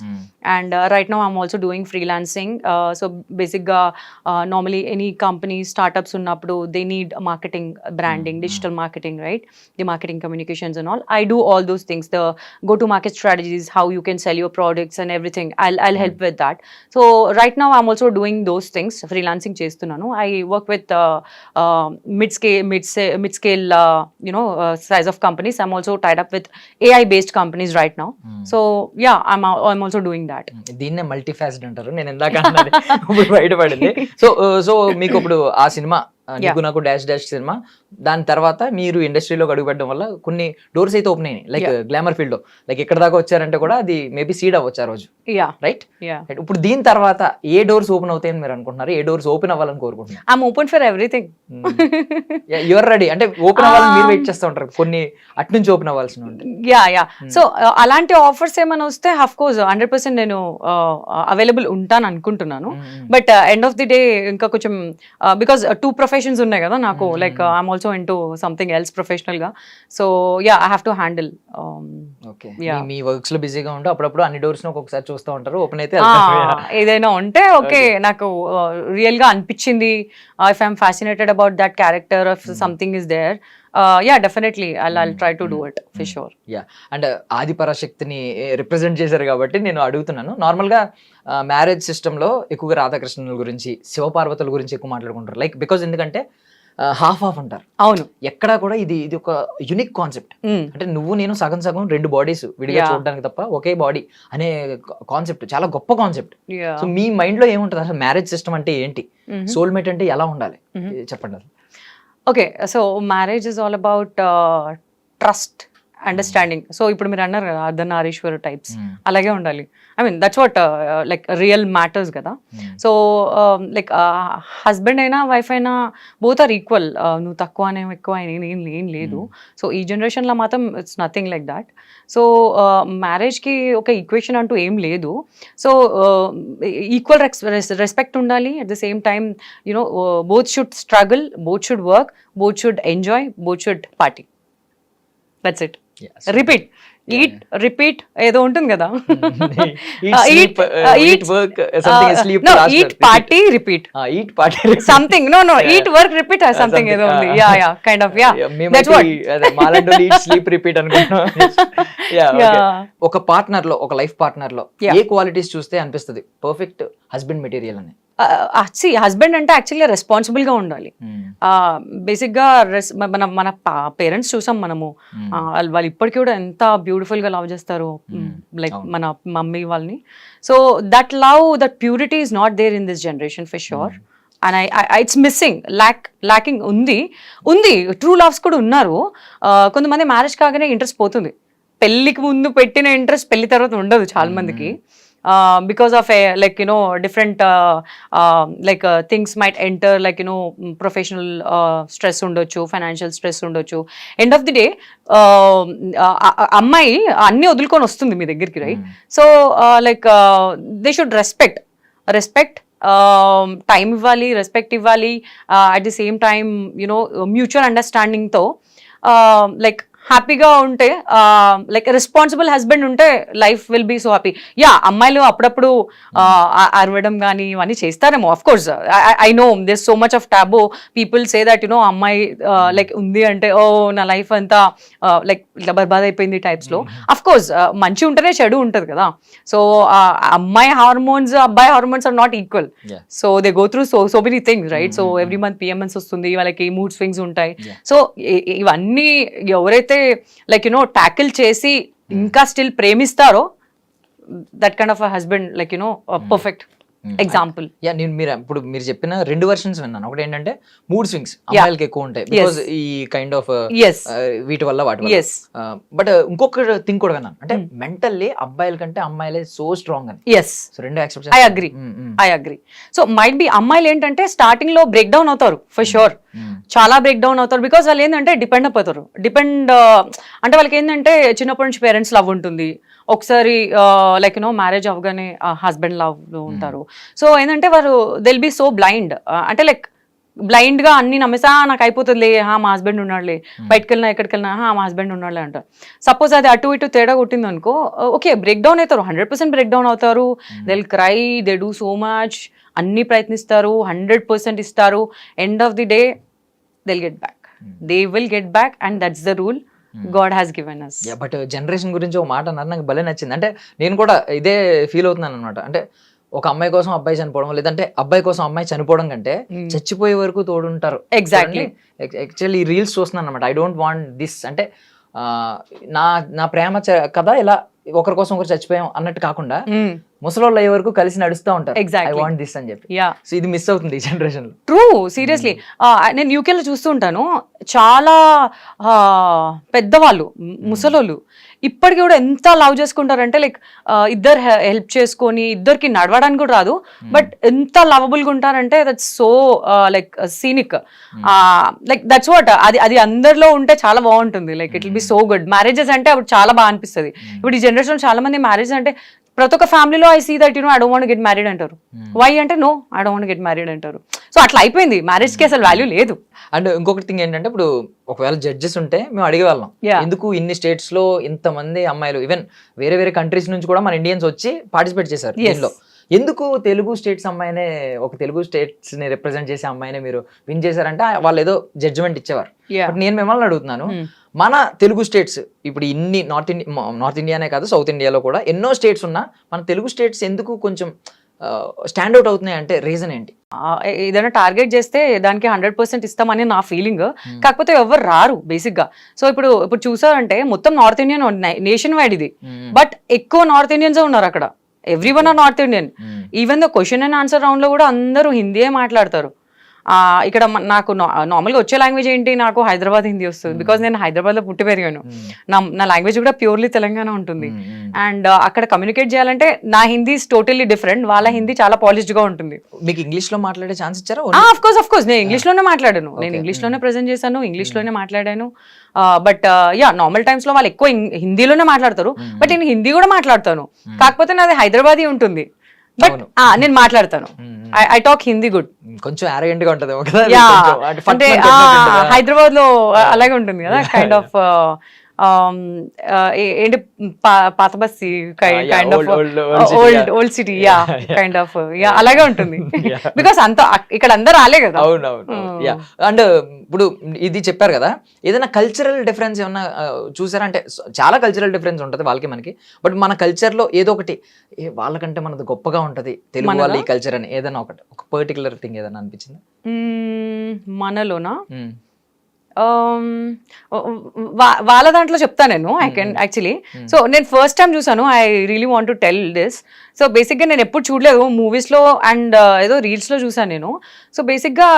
and right now I'm also doing freelancing. So బేసిక్గా normally any company startups ఉన్నప్పుడు they need marketing, branding, digital marketing, right, the marketing communications and all. I do all those things, the go to market strategies, how you can sell your products and everything. I'll help with that. So right now I'm also doing those things, freelancing చేస్తున్నాను. I work with mid-scale size of companies. I'm also tied up with AI based companies right now. So yeah, I'm also doing that. దీన్నే multi facet అంటారు. నేను ఇందాక అన్నది ఇప్పుడు బయటపడింది. So మీకు ఇప్పుడు ఆ సినిమా నీకు నాకు డాష్ డాష్ సినిమా, దాని తర్వాత మీరు ఇండస్ట్రీలోకి అడుగుపెట్టడం వల్ల కొన్ని డోర్స్ అయితే ఓపెన్ అయినాయి. లైక్ గ్లామర్ ఫీల్డ్ లో లైక్ ఎక్కడ దాకా వచ్చారంటే కూడా అది మేబీ సీడ్ అవ్వచ్చు ఆ రోజు, రైట్? ఇప్పుడు దీని తర్వాత ఏ డోర్స్ ఓపెన్ అవుతాయని మీరు అనుకుంటున్నారు? ఏ డోర్స్ ఓపెన్ అవ్వాలని కోరుకుంటున్నారు? I'm open for everything. Your ready అంటే ఓపెన్ అవ్వాలని మీరు వెయిట్ చేస్తూ ఉంటారు, కొన్ని అటు నుంచి ఓపెన్ అవ్వాల్సిన ఉంటాయి. యా సో అలాంటి ఆఫర్స్ ఏమైనా వస్తే అఫ్ కోర్స్ 100% నేను అవైలబుల్ ఉంటాను అనుకుంటున్నాను. But end of the day ఇంకా కొంచెం బికాస్ 2 ప్రొఫెషన్స్ ఉన్నాయి కదా నాకు, like I'm also into something else professional గా. So yeah, I have to handle. Okay, మీ వర్క్స్ లో బిజీగా ఉంటూ అప్పుడప్పుడు అన్ని డోర్స్ ఒక్కొక్కసారి చూస్తూ ఉంటారు, ఓపెన్ అయితే ఏదైనా ఉంటే ఓకే. నాకు రియల్ గా అనిపించింది, if I'm fascinated about that character, if something is there, yeah, definitely I'll try to do it for sure. Yeah, and ఆది పరాశక్తిని రిప్రజెంట్ చేశారు కాబట్టి నేను అడుగుతున్నాను. నార్మల్గా మ్యారేజ్ సిస్టంలో ఎక్కువగా రాధాకృష్ణుల గురించి, శివపార్వతుల గురించి ఎక్కువ మాట్లాడుకుంటారు. లైక్ బికాజ్ ఎందుకంటే హాఫ్ అంటారు. అవును, ఎక్కడా కూడా ఇది ఒక యునిక్ కాన్సెప్ట్. అంటే నువ్వు నేను సగం 2 బాడీస్ విడిగా చూడడానికి తప్ప ఒకే బాడీ అనే కాన్సెప్ట్ చాలా గొప్ప కాన్సెప్ట్. సో మీ మైండ్ లో ఏముంటుంది అసలు? మ్యారేజ్ సిస్టమ్ అంటే ఏంటి? సోల్మేట్ అంటే ఎలా ఉండాలి చెప్పండి అసలు. Okay, so marriage is all about trust, understanding. So ఇప్పుడు మీరు అన్నారు కదా అర్ధనారీశ్వర టైప్స్, అలాగే ఉండాలి. I mean that's what like real matters కదా. సో లైక్ హస్బెండ్ అయినా వైఫ్ అయినా బోత్ ఆర్ ఈక్వల్. నువ్వు తక్కువ అనేవి ఎక్కువ ఏం లేదు. సో ఈ జనరేషన్లో మాత్రం it's nothing like that. So మ్యారేజ్కి ఒక ఈక్వేషన్ అంటూ ఏం లేదు. సో ఈక్వల్ రెస్పెక్ట్ ఉండాలి. At the same time you know both should struggle, both should work, both should enjoy, both should party. That's it. Repeat, eat, repeat ఏదో ఉంటుంది కదా, eat party repeat, eat party something, no eat work repeat something ఏదో ఉంది. Yeah kind of, yeah that's what మాలంటో eat sleep repeat అనుకుంటున్నా. ఒక partner లో, ఒక లైఫ్ పార్ట్నర్ లో ఏ క్వాలిటీస్ చూస్తే అనిపిస్తుంది పర్ఫెక్ట్ హస్బెండ్ మెటీరియల్ అని? హస్బెండ్ అంటే యాక్చువల్లీ రెస్పాన్సిబుల్ గా ఉండాలి. బేసిక్ గా మన పేరెంట్స్ చూసాం మనము, వాళ్ళు ఇప్పటికీ కూడా ఎంత బ్యూటిఫుల్ గా లవ్ చేస్తారు, లైక్ మన మమ్మీ వాళ్ళని. So that love, that purity is not there in this generation for sure. And it's missing, lacking ఉంది. ట్రూ లవ్స్ కూడా ఉన్నారు. కొంతమంది మ్యారేజ్ కాగానే ఇంట్రెస్ట్ పోతుంది. పెళ్లికి ముందు పెట్టిన ఇంట్రెస్ట్ పెళ్లి తర్వాత ఉండదు చాలా మందికి. Because of different things might enter, professional stress undochu, financial stress undochu. End of the day అమ్మాయి అన్ని వదులుకొని వస్తుంది మీ దగ్గరికి, right? So they should respect time ఇవ్వాలి, రెస్పెక్ట్ ఇవ్వాలి. At the same time mutual అండర్స్టాండింగ్తో హ్యాపీగా ఉంటే లైక్ రెస్పాన్సిబుల్ హస్బెండ్ ఉంటే life will be so happy. Yeah, అమ్మాయిలు అప్పుడప్పుడు అరవడం కానీ ఇవన్నీ చేస్తారేమో. Of course I know this so much of taboo. People say that you know అమ్మాయి లైక్ ఉంది అంటే ఓ నా లైఫ్ అంతా లైక్ ఇట్లా బర్బాద్ అయిపోయింది టైప్స్ లో. అఫ్ కోర్స్ మంచి ఉంటేనే చెడు ఉంటది కదా. సో అమ్మాయి హార్మోన్స్ అబ్బాయి hormones are not equal. So they go through so many things right. So every month PMS వస్తుంది, వాళ్ళకి మూడ్ స్వింగ్స్ ఉంటాయి. సో ఇవన్నీ ఎవరైతే లైక్ యునో టాకిల్ చేసి ఇంకా స్టిల్ ప్రేమిస్తారో that kind of a husband like you know perfect example. Yeah, నేను ఇప్పుడు మీరు చెప్పిన 2 వెర్షన్స్ విన్నాను. ఒకటి ఏంటంటే మూడ్ స్వింగ్స్ అమ్మాయిలకి ఎక్కువ ఉంటాయి బికాజ్ ఈ కైండ్ ఆఫ్ వీటి వల్ల వాటి వల్ల. బట్ ఇంకొక థింగ్ కూడా విన్నాను, అంటే మెంటల్లీ అబ్బాయిల కంటే అమ్మాయిలే సో స్ట్రాంగ్ అని. ఎస్, సో రెండు accept I agree. So might B అమ్మాయిలు ఏంటంటే స్టార్టింగ్ లో బ్రేక్ డౌన్ అవుతారు ఫర్ షూర్, చాలా బ్రేక్ డౌన్ అవుతారు. బికాస్ వాళ్ళు ఏంటంటే డిపెండ్ అయిపోతారు. అంటే వాళ్ళకి ఏంటంటే చిన్నప్పటి నుంచి పేరెంట్స్ లవ్ ఉంటుంది, ఒకసారి లైక్ యూనో మ్యారేజ్ అవగానే హస్బెండ్ లవ్ లో ఉంటారు. సో ఏంటంటే వారు దిల్ బి సో బ్లైండ్, అంటే లైక్ బ్లైండ్ గా అన్ని నమ్మేసా నాకు అయిపోతుందిలే, మా హస్బెండ్ ఉన్నాడులే, బయటకు వెళ్ళినా ఎక్కడికి వెళ్ళినా మా హస్బెండ్ ఉన్నాడులే అంటారు. సపోజ్ అది అటు ఇటు తేడా కొట్టింది అనుకో, ఓకే బ్రేక్ డౌన్ అవుతారు, 100% బ్రేక్ డౌన్ అవుతారు. They will cry, they do so much, అన్ని ప్రయత్నిస్తారు, 100% ఇస్తారు. End of the day they will get back, they will get back, and that's the rule God has given us. But generation గురించి ఒక మాట అన్నారు, నాకు భలే నచ్చింది. అంటే నేను కూడా ఇదే ఫీల్ అవుతున్నాను అనమాట. అంటే ఒక అమ్మాయి కోసం అబ్బాయి చనిపోవడం, లేదంటే అబ్బాయి కోసం అమ్మాయి చనిపోవడం కంటే చచ్చిపోయే వరకు తోడుంటారు. ఎగ్జాక్ట్లీ. యాక్చువల్లీ ఈ రీల్స్ చూస్తున్నాను అనమాట. ఐ డోంట్ వాంట్ దిస్, అంటే నా ప్రేమ కథ ఇలా ఒకరి కోసం ఒకరు చచ్చిపోయాం అన్నట్టు కాకుండా ముసలోళ్ళు అయ్యే వరకు కలిసి నడుస్తూ ఉంటారు. ఐ వాంట్ దిస్ అని చెప్పి. సో ఇది మిస్ అవుతుంది ఈ జనరేషన్ లో. True, seriously. నేను యూకేలో చూస్తూ ఉంటాను, చాలా పెద్దవాళ్ళు ముసలోళ్ళు ఇప్పటికి కూడా ఎంత లవ్ చేసుకుంటారంటే లైక్ ఇద్దరు హెల్ప్ చేసుకొని, ఇద్దరికి నడవడానికి కూడా రాదు, బట్ ఎంత లవబుల్ గా ఉంటారంటే that's so like scenic. Like that's what, అది అందరిలో ఉంటే చాలా బాగుంటుంది. Like it will be so good. Marriages అంటే అప్పుడు చాలా బాగా అనిపిస్తుంది. ఇప్పుడు ఈ జనరేషన్ చాలా మంది మ్యారేజ్ అంటే ప్రతి ఒక్క ఫ్యామిలీలో I see that I don't want get married అంటారు. వై అంటే no, I don't want get married అంటారు. సో అట్లా అయిపోయింది, మ్యారేజ్ కి అసలు వాల్యూ లేదు. అండ్ ఇంకొకటి థింగ్ ఏంటంటే, ఇప్పుడు ఒకవేళ జడ్జెస్ ఉంటే మేము అడిగే వాళ్ళం, ఎందుకు ఇన్ని స్టేట్స్ లో ఇంతమంది అమ్మాయిలు, ఈవెన్ వేరే వేరే కంట్రీస్ నుంచి కూడా మన ఇండియన్స్ వచ్చి పార్టిసిపేట్ చేశారు దీనిలో, ఎందుకు తెలుగు స్టేట్స్ అమ్మాయినే, ఒక తెలుగు స్టేట్స్ ని రిప్రజెంట్ చేసే అమ్మాయినే మీరు విన్ చేశారంటే వాళ్ళు ఏదో జడ్జిమెంట్ ఇచ్చేవారు. బట్ నేను మిమ్మల్ని అడుగుతున్నాను, మన తెలుగు స్టేట్స్ ఇప్పుడు ఇన్ని నార్త్ ఇండియానే కాదు సౌత్ ఇండియాలో కూడా ఎన్నో స్టేట్స్ ఉన్నా మన తెలుగు స్టేట్స్ ఎందుకు కొంచెం స్టాండ్ అవుట్ అవుతున్నాయి అంటే రీజన్ ఏంటి? ఏదైనా టార్గెట్ చేస్తే దానికి 100% ఇస్తామని నా ఫీలింగ్. కాకపోతే ఎవరు రారు బేసిక్ గా. సో ఇప్పుడు చూసారంటే మొత్తం నార్త్ ఇండియన్ నేషన్ వైడ్ ఇది, బట్ ఎక్కువ నార్త్ ఇండియన్స్ ఉన్నారు అక్కడ. Everyone are north Indian. Even the question and answer round లో కూడా అందరూ హిందీయే మాట్లాడతారు. ఇక్కడ నాకు నార్మల్గా వచ్చే లాంగ్వేజ్ ఏంటి, నాకు హైదరాబాద్ హిందీ వస్తుంది, బికాజ్ నేను హైదరాబాద్ లో పుట్టి పెరిగాను. నా లాంగ్వేజ్ కూడా ప్యూర్లీ తెలంగాణ ఉంటుంది. అండ్ అక్కడ కమ్యూనికేట్ చేయాలంటే నా హిందీ టోటల్లీ డిఫరెంట్, వాళ్ళ హిందీ చాలా పాలిష్డ్ గా ఉంటుంది. మీకు ఇంగ్లీష్ లో మాట్లాడే ఛాన్స్ ఇచ్చారా? ఆఫ్ కోర్స్ నేను ఇంగ్లీష్ లోనే మాట్లాడాను, నేను ఇంగ్లీష్ లోనే ప్రెజెంట్ చేశాను, ఇంగ్లీష్ లోనే మాట్లాడాను. బట్ యా, నార్మల్ టైమ్స్ లో వాళ్ళు ఎక్కువ హిందీలోనే మాట్లాడతారు, బట్ నేను హిందీ కూడా మాట్లాడతాను. కాకపోతే నాది హైదరాబాదీ ఉంటుంది, బట్ నేను మాట్లాడతాను. I talk Hindi good. కొంచెం arrogant గా ఉంటది అంటే హైదరాబాద్ లో అలాగే ఉంటుంది కదా, కైండ్ ఆఫ్ ఏంటి పాత బస్తీ kind of old city, yeah kind of yeah అలాగే ఉంటుంది. బికాస్ అంత ఇక్కడ అందరు రాలే కదా. అవునవును. అండ్ ఇప్పుడు ఇది చెప్పారు కదా, ఏదైనా కల్చరల్ డిఫరెన్స్ ఏమన్నా చూసారా? అంటే చాలా కల్చరల్ డిఫరెన్స్ ఉంటుంది వాళ్ళకి మనకి, బట్ మన కల్చర్ లో ఏదో ఒకటి వాళ్ళకంటే మనది గొప్పగా ఉంటది తెలుగు వాళ్ళ ఈ కల్చర్ అని ఏదైనా ఒకటి, ఒక పర్టికులర్ థింగ్ ఏదైనా అనిపించింది మనలోనా? వాళ్ళ దాంట్లో చెప్తా నేను. ఐ కెన్ యాక్చువల్లీ, సో నేను ఫస్ట్ టైం చూసాను, I really want to tell this. So బేసిక్గా నేను ఎప్పుడు చూడలేదు, మూవీస్లో అండ్ ఏదో రీల్స్లో చూసాను నేను. సో బేసిక్గా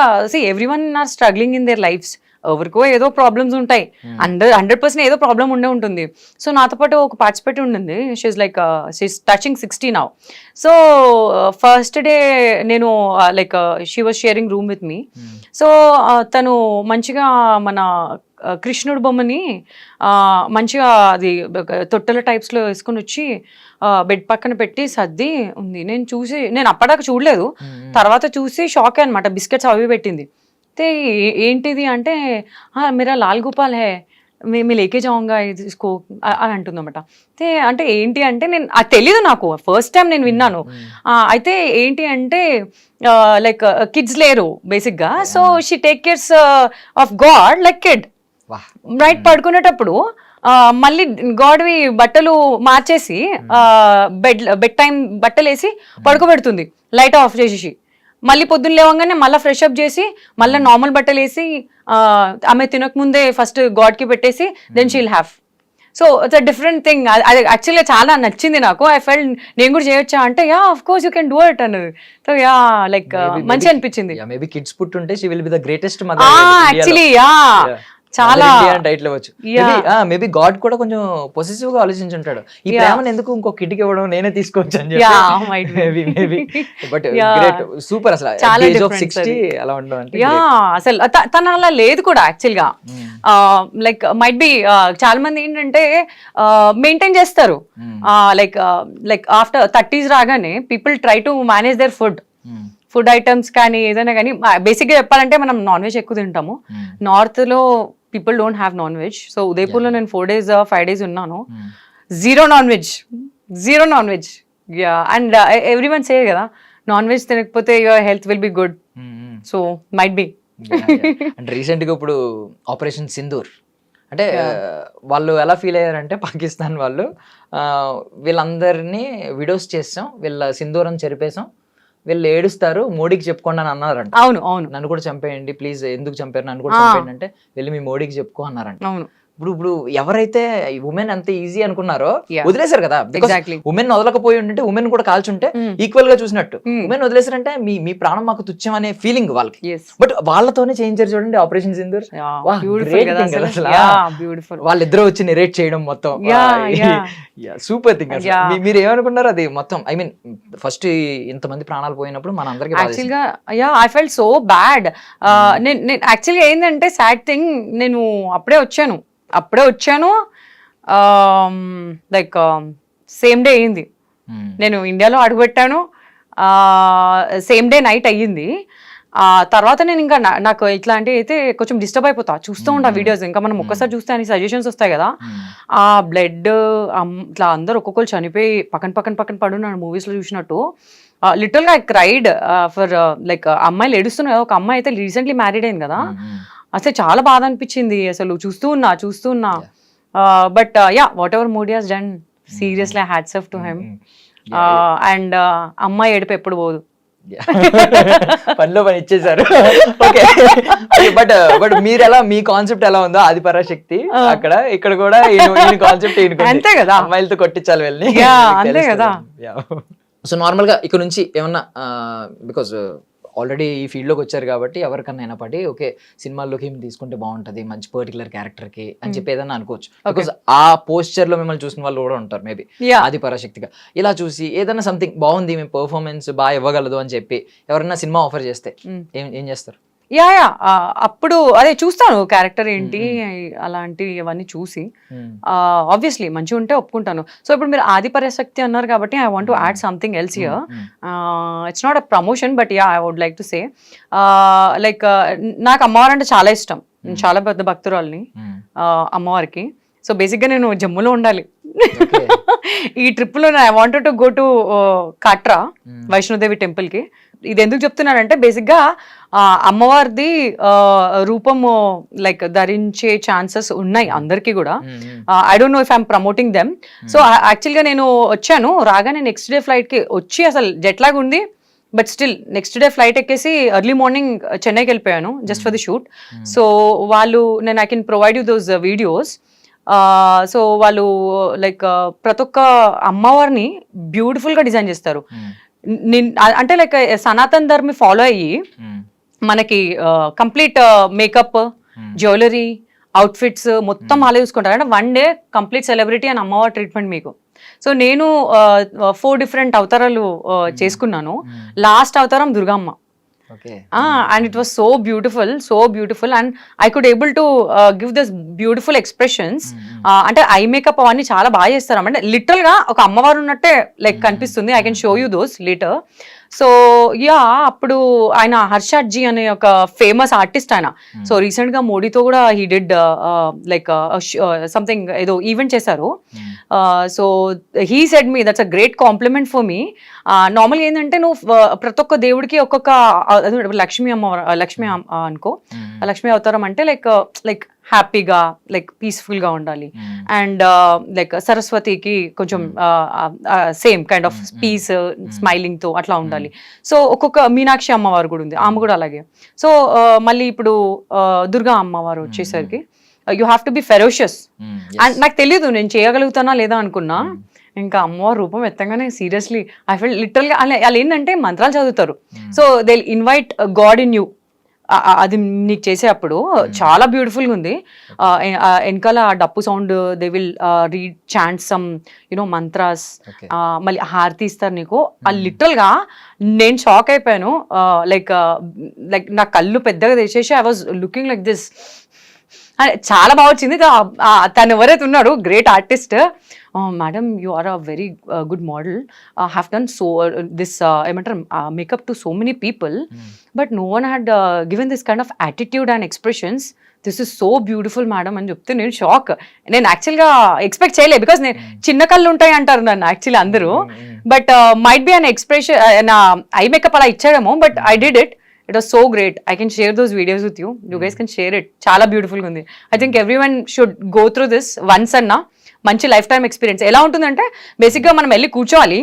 everyone are struggling in their lifes. ఎవరికో ఏదో ప్రాబ్లమ్స్ ఉంటాయి, 100% ఏదో ప్రాబ్లం ఉంటుంది. సో నాతో పాటు ఒక పార్టిసిపేట్ ఉండింది, she's like she's touching 60 now. So first day నేను like she was sharing room with me. So తను మంచిగా మన కృష్ణుడు బొమ్మని మంచిగా అది తొట్టెల టైప్స్లో వేసుకొని వచ్చి బెడ్ పక్కన పెట్టి సర్ది ఉంది. నేను అప్పటిదాకా చూడలేదు, తర్వాత చూసి షాక్ అనమాట. బిస్కెట్స్ అవి పెట్టింది. అయితే ఏంటిది అంటే, మేరా లాల్ గోపాల్ హే, మేము లేకే జాంగా తీసుకో అని అంటుందన్నమాట. అంటే ఏంటి అంటే నేను అది తెలీదు నాకు, ఫస్ట్ టైం నేను విన్నాను. అయితే ఏంటి అంటే లైక్ కిడ్స్ లేరు బేసిక్గా, so she take cares of God like kid. Right, పడుకునేటప్పుడు మళ్ళీ గాడ్వి బట్టలు మార్చేసి బెడ్ టైం బట్టలు వేసి పడుకోబెడుతుంది లైట్ ఆఫ్ చేసేసి. మళ్ళీ పొద్దున్న లేవగానే మళ్ళీ ఫ్రెష్ అప్ చేసి మళ్ళీ నార్మల్ బట్టలు వేసి ఆమె తినకముందే ఫస్ట్ గాడ్కి పెట్టేసి then she'll have. So it's a different thing. అది యాక్చువల్గా చాలా నచ్చింది నాకు. ఐ ఫెల్ట్ నేను కూడా చేయొచ్చా అంటే yeah of course you can do it అన్నది. సో యా లైక్ మంచి అనిపించింది. మేబీ కిడ్స్ పుట్టుంటే she will be the greatest mother actually. Yeah చాలా టైటిల్ వచ్చు. మేబీ గాడ్ కూడా కొంచెం పొసెసివ్ గా ఆలోచించుంటాడు, ఈ ప్రేమను ఎందుకు ఇంకో కిడ్కి ఇవ్వడం, నేనే తీసుకోవచ్చు అని చెప్పి. But great, super. అసలు ఏజ్ ఆఫ్ 60 అలా ఉండడం అంటే అసలు తన అలా లేదు కూడా యాక్చువల్ గా. లైక్ మైట్ బి చాలా మంది ఏంటంటే మెయింటైన్ చేస్తారు, లైక్ ఆఫ్టర్ 30s రాగానే people try to manage their food items కానీ ఏదైనా కానీ. బేసిక్ గా చెప్పాలంటే మనం నాన్ వెజ్ ఎక్కువ తింటాము. నార్త్ లో people don't have non veg. So ఉదయపూర్లో నేను 4 days 5 days ఉన్నాను, zero non veg. And everyone say కదా, నాన్ వెజ్ తినకపోతే your health will be good. So might be. అంటే రీసెంట్ గా ఇప్పుడు ఆపరేషన్ సింధూర్ అంటే వాళ్ళు ఎలా ఫీల్ అయ్యారంటే, పాకిస్తాన్ వాళ్ళు వీళ్ళందరినీ విడోస్ చేసాం, వీళ్ళ సింధూరం చెరిపేసాం, వీళ్ళు ఏడుస్తారు, మోడీకి చెప్పుకోండి అని అన్నారంట. అవును అవును, నన్ను కూడా చంపేయండి ప్లీజ్, ఎందుకు చంపారు నన్ను కూడా చంపేయండి అంటే వెళ్ళి మీ మోడీకి చెప్పుకో అన్నారంట. అవును. ఇప్పుడు ఎవరైతే ఉమెన్ అంత ఈజీ అనుకున్నారో వదిలేశారు కదా, ఉమెన్ వదలకపోయి ఉంటే ఉమెన్ కూడా కాల్చుంటే ఈక్వల్ గా చూసినట్టు. ఉమెన్ వదిలేశారంటే మీ ప్రాణం మాకు తుచ్చం అనే ఫీలింగ్ వాళ్ళకి. బట్ వాళ్ళతోనే చేయించారు చూడండి ఆపరేషన్ సింధూర్. వాళ్ళిద్దరూ వచ్చి నెరేట్ చేయడం మొత్తం సూపర్ థింగ్. మీరు ఏమనుకున్నారు అది మొత్తం? ఐ మీన్ ఫస్ట్ ఇంతమంది ప్రాణాలు పోయినప్పుడు మన అందరికి యాక్చువల్గా ఐ ఫెల్ట్ సో బ్యాడ్. నేను యాక్చువల్గా ఏంటంటే సాడ్ థింగ్, నేను అప్పుడే వచ్చాను లైక్ సేమ్ డే అయ్యింది. నేను ఇండియాలో అడుగుపెట్టాను, సేమ్ డే నైట్ అయ్యింది. తర్వాత నేను ఇంకా నాకు ఇట్లాంటి అయితే కొంచెం డిస్టర్బ్ అయిపోతా, చూస్తూ ఉంటా వీడియోస్. ఇంకా మనం ఒక్కసారి చూస్తే అన్ని సజెషన్స్ వస్తాయి కదా, ఆ బ్లడ్ ఇట్లా అందరు ఒక్కొక్కరు చనిపోయి పక్కన పడున్నాడు మూవీస్లో చూసినట్టు. లిటరల్గా ఐ క్రైడ్ ఫర్ లైక్ అమ్మాయిలు ఏడుస్తున్నాయి. ఒక అమ్మాయి అయితే రీసెంట్లీ మ్యారీడ్ అయింది కదా, అసలు చాలా బాధ అనిపించింది అసలు చూస్తూ ఉన్నా. But yeah what ever Modi has done, seriously hats off to him. And అమ్మాయి ఏడుపు ఎప్పుడు పోదు, పనిలో పని ఇచ్చేసారు. బట్ మీరు ఎలా, మీ కాన్సెప్ట్ ఎలా ఉందో ఆది పరాశక్తి అక్కడ, ఇక్కడ కూడా కాన్సెప్ట్ అంతే కదా, అమ్మాయిలతో కొట్టించాలి వెళ్ళి. అంతే కదా. సో నార్మల్ గా ఇక్కడ నుంచి ఏమన్నా, బికాస్ ఆల్రెడీ ఈ ఫీల్డ్లోకి వచ్చారు కాబట్టి ఎవరికన్నా అయినప్పటి ఓకే సినిమాల్లోకి ఏమి తీసుకుంటే బాగుంటుంది మంచి పర్టికులర్ క్యారెక్టర్కి అని చెప్పి ఏదన్నా అనుకోవచ్చు. బికాస్ ఆ పోస్చర్లో మిమ్మల్ని చూసిన వాళ్ళు కూడా ఉంటారు మేబీ ఆది పరాశక్తిగా. ఇలా చూసి ఏదైనా సంథింగ్ బాగుంది, మీ పర్ఫార్మెన్స్ బాగా ఇవ్వగలదు అని చెప్పి ఎవరైనా సినిమా ఆఫర్ చేస్తే ఏం చేస్తారు? యా అప్పుడు అదే చూస్తాను క్యారెక్టర్ ఏంటి అలాంటివి అవన్నీ చూసి ఆబ్వియస్లీ మంచిగా ఉంటే ఒప్పుకుంటాను. సో ఇప్పుడు మీరు ఆది పరాశక్తి అన్నారు కాబట్టి I want to add something else here. It's not a promotion but yeah I would like to say like నాకు అమ్మవారు అంటే చాలా ఇష్టం, నేను చాలా పెద్ద భక్తురాల్ని అమ్మవారికి. సో బేసిక్గా నేను జమ్మూలో ఉండాలి ఈ ట్రిప్లో. I wanted to go to Katra Vaishno Devi టెంపుల్కి. ఇది ఎందుకు చెప్తున్నానంటే బేసిక్గా అమ్మవారిది రూపము లైక్ ధరించే ఛాన్సెస్ ఉన్నాయి అందరికీ కూడా. I don't know if I'm promoting them. So యాక్చువల్గా నేను వచ్చాను, రాగానే నెక్స్ట్ డే ఫ్లైట్కి వచ్చి అసలు జెట్ లాగ్ ఉంది, but still next day flight ఎక్కేసి ఎర్లీ మార్నింగ్ చెన్నైకి వెళ్ళిపోయాను just for the shoot. So వాళ్ళు నేను I can provide you those videos. So వాళ్ళు లైక్ ప్రతి ఒక్క అమ్మవారిని బ్యూటిఫుల్గా డిజైన్ చేస్తారు. అంటే లైక్ సనాతన్ ధర్మి ఫాలో అయ్యి మనకి కంప్లీట్ మేకప్, జ్యువెలరీ, అవుట్ఫిట్స్ మొత్తం అలా చూసుకుంటారు. అంటే 1 day కంప్లీట్ సెలబ్రిటీ అండ్ అమ్మవారి ట్రీట్మెంట్ మీకు. సో నేను 4 different అవతారాలు చేసుకున్నాను. లాస్ట్ అవతారం Durgamma. And it was so beautiful and I could able to give this beautiful expressions. అంటే ఐ మేకప్ అవన్నీ చాలా బాగా చేస్తారు, అంటే లిటరల్ గా ఒక అమ్మవారు ఉన్నట్టే లైక్ కనిపిస్తుంది. I can show you those later. So yeah అప్పుడు ఆయన హర్షాద్ జీ అనే ఒక ఫేమస్ ఆర్టిస్ట్ ఆయన. సో రీసెంట్ గా మోడీతో కూడా హీ డిడ్ లైక్ సంథింగ్ ఏదో ఈవెంట్ చేశారు. So he said me that's a great compliment for me. నార్మల్గా ఏంటంటే నువ్వు ప్రతి ఒక్క దేవుడికి ఒక్కొక్క లక్ష్మీ అనుకో, లక్ష్మీ అవతారం అంటే లైక్ హ్యాపీగా లైక్ పీస్ఫుల్గా ఉండాలి. అండ్ లైక్ సరస్వతికి కొంచెం సేమ్ కైండ్ ఆఫ్ పీస్ స్మైలింగ్తో అట్లా ఉండాలి. సో ఒక్కొక్క మీనాక్షి అమ్మవారు కూడా ఉంది, ఆమె కూడా అలాగే. సో మళ్ళీ ఇప్పుడు దుర్గా అమ్మవారు వచ్చేసరికి you have to be ferocious. And నాకు తెలియదు నేను చేయగలుగుతానా లేదా అనుకున్నా. ఇంకా అమ్మవారి రూపం ఎత్తగానే సీరియస్లీ ఐ ఫీల్ లిటరల్గా వాళ్ళు ఏంటంటే మంత్రాలు చదువుతారు. So they invite God in you. అది నీకు చేసేటప్పుడు చాలా బ్యూటిఫుల్గా ఉంది. వెనకాల డప్పు sound they will read chant some mantras, మళ్ళీ హారతి ఇస్తారు నీకు. లిటరల్గా నేను షాక్ అయిపోయాను. లైక్ నా కళ్ళు పెద్దగా తెచ్చేసి I was looking like this. చాలా బాగా వచ్చింది. తను ఎవరైతే ఉన్నాడు great artist, madam you are a very good model, have done so this ఏమంటారు makeup to so many people, but no one had given this kind of attitude and expressions. This is so beautiful madam అని చెప్తే నేను shock. నేను యాక్చువల్గా expect చేయలేదు, because నేను చిన్న కళ్ళు ఉంటాయి అంటారు నన్ను యాక్చువల్లీ అందరూ. But might be an expression, నా ఐ మేకప్ అలా ఇచ్చాడేమో, but I did it. It was so great. I can share those videos with you. You guys can share it. Chala beautiful gundi. I think everyone should go through this once anna. Manchi lifetime experience. Ela untundante basic ga manam elli కూర్చోవాలి.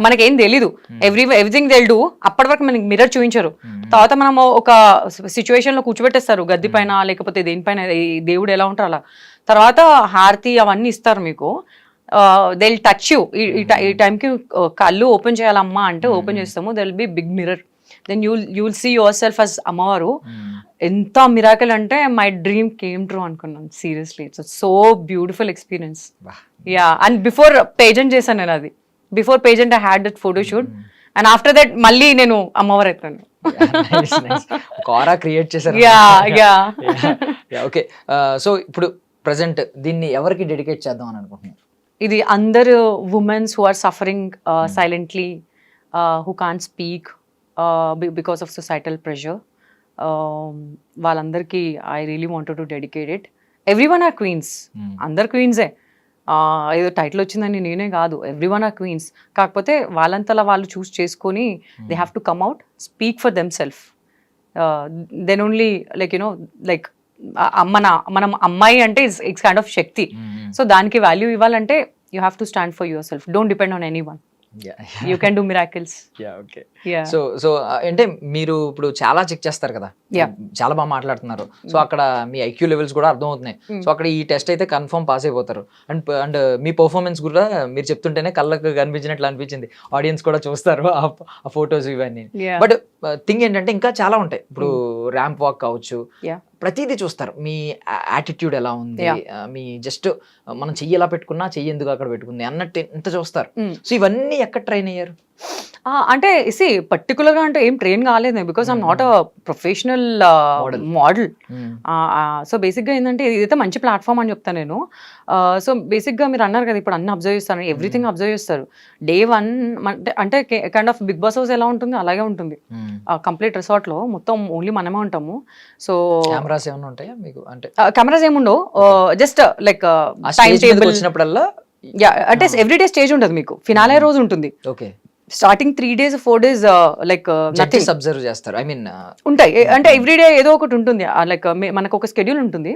మనకేం తెలీదు. Everything they do. అప్పటి వరకు మనకి mirror చూపించారు. తర్వాత మనం ఒక సిచ్యువేషన్ లో కూర్చోబెట్టేస్తారు, గద్దె పైన లేకపోతే దేనిపైన, దేవుడు ఎలా ఉంటారు అలా. తర్వాత హారతి అవన్నీ ఇస్తారు మీకు. They will touch you. ఈ టైంకి కళ్ళు ఓపెన్ చేయాలమ్మా అంటే ఓపెన్ చేస్తాము. They will be big mirror. Then you will see yourself as అమ్మవారు. ఎంత మిరాకిల్ అంటే మై డ్రీమ్ కేమ్ ట్రూ అనుకున్నాను seriously. It's so beautiful experience. Yeah, and before pageant చేశాను నేను. అది before pageant I had that photo shoot, and after that మళ్ళీ నేను అమ్మవారు అవుతాను. క్రియేట్ చేశారు. ఓకే, సో ఇప్పుడు ప్రెసెంట్ దీన్ని ఎవరికి డెడికేట్ చేద్దాం అని అనుకుంటున్నారు? ఇది అందరు womens who are suffering silently, who can't speak because of societal pressure. వాళ్ళందరికీ I really wanted to dedicate it. Everyone are queens. అందరు క్వీన్సే. ఏదో టైటిల్ వచ్చిందని నేనే కాదు, ఎవ్రీవన్ ఆర్ క్వీన్స్. కాకపోతే వాళ్ళంతలా వాళ్ళు చూస్ చేసుకొని they have to come out, speak for them self. Then only like like మనం అమ్మాయి అంటే it's kind of shakti. So దానికి వాల్యూ ఇవ్వాలంటే you have to stand for yourself. Don't depend on anyone. You can do miracles. సో అంటే మీరు ఇప్పుడు చాలా చెక్ చేస్తారు కదా, చాలా బాగా మాట్లాడుతున్నారు. సో అక్కడ మీ ఐక్యూ లెవెల్స్ కూడా అర్థం అవుతున్నాయి. సో అక్కడ ఈ టెస్ట్ అయితే కన్ఫర్మ్ పాస్ అయిపోతారు. అండ్ మీ పర్ఫార్మెన్స్ కూడా మీరు చెప్తుంటేనే కళ్ళకు కనిపించినట్లు అనిపించింది. ఆడియన్స్ కూడా చూస్తారు ఆ ఫొటోస్ ఇవన్నీ. బట్ థింగ్ ఏంటంటే ఇంకా చాలా ఉంటాయి. ఇప్పుడు ర్యాంప్ వాక్ కావచ్చు, ప్రతిదీ చూస్తారు. మీ యాటిట్యూడ్ ఎలా ఉంది, మీ జస్ట్ మనం చెయ్యి ఎలా పెట్టుకున్నా చెయ్యి ఎందుకు అక్కడ పెట్టుకుంది అన్నట్టు ఎంత చూస్తారు. సో ఇవన్నీ ఎక్కడ ట్రైన్ అయ్యారు? అంటే పర్టికులర్గా అంటే ఏం ట్రైన్ కాలేదు, because I'm not a professional model. So బేసిక్గా ఏంటంటే ఇదైతే మంచి ప్లాట్ఫామ్ అని చెప్తాను నేను. సో బేసిక్గా మీరు అన్నారు కదా ఇప్పుడు అన్ని అబ్జర్వ్ చేస్తారు, ఎవ్రీథింగ్ అబ్జర్వ్ చేస్తారు. డే 1 అంటే kind of Bigg Boss house ఎలా ఉంటుంది అలాగే ఉంటుంది. కంప్లీట్ రిసార్ట్లో మొత్తం ఓన్లీ మనమే ఉంటాము. సో కెమెరాస్ ఏమైనా ఉంటాయా మీకు? అంటే కెమెరాస్ ఏముండవు, జస్ట్ లైక్ టైం టేబుల్ వచ్చినప్పుడల్లా. అంటే ఎవ్రీడే స్టేజ్ ఉంటుంది మీకు. ఫినాలే రోజు ఉంటుంది. Okay, starting 3 days 4 days like nothing observe చేస్తారు. ఐ మీన్ ఉంటాయి అంటే ఎవ్రీడే ఏదో ఒకటి ఉంటుంది. లైక్ మనకు ఒక షెడ్యూల్ ఉంటుంది.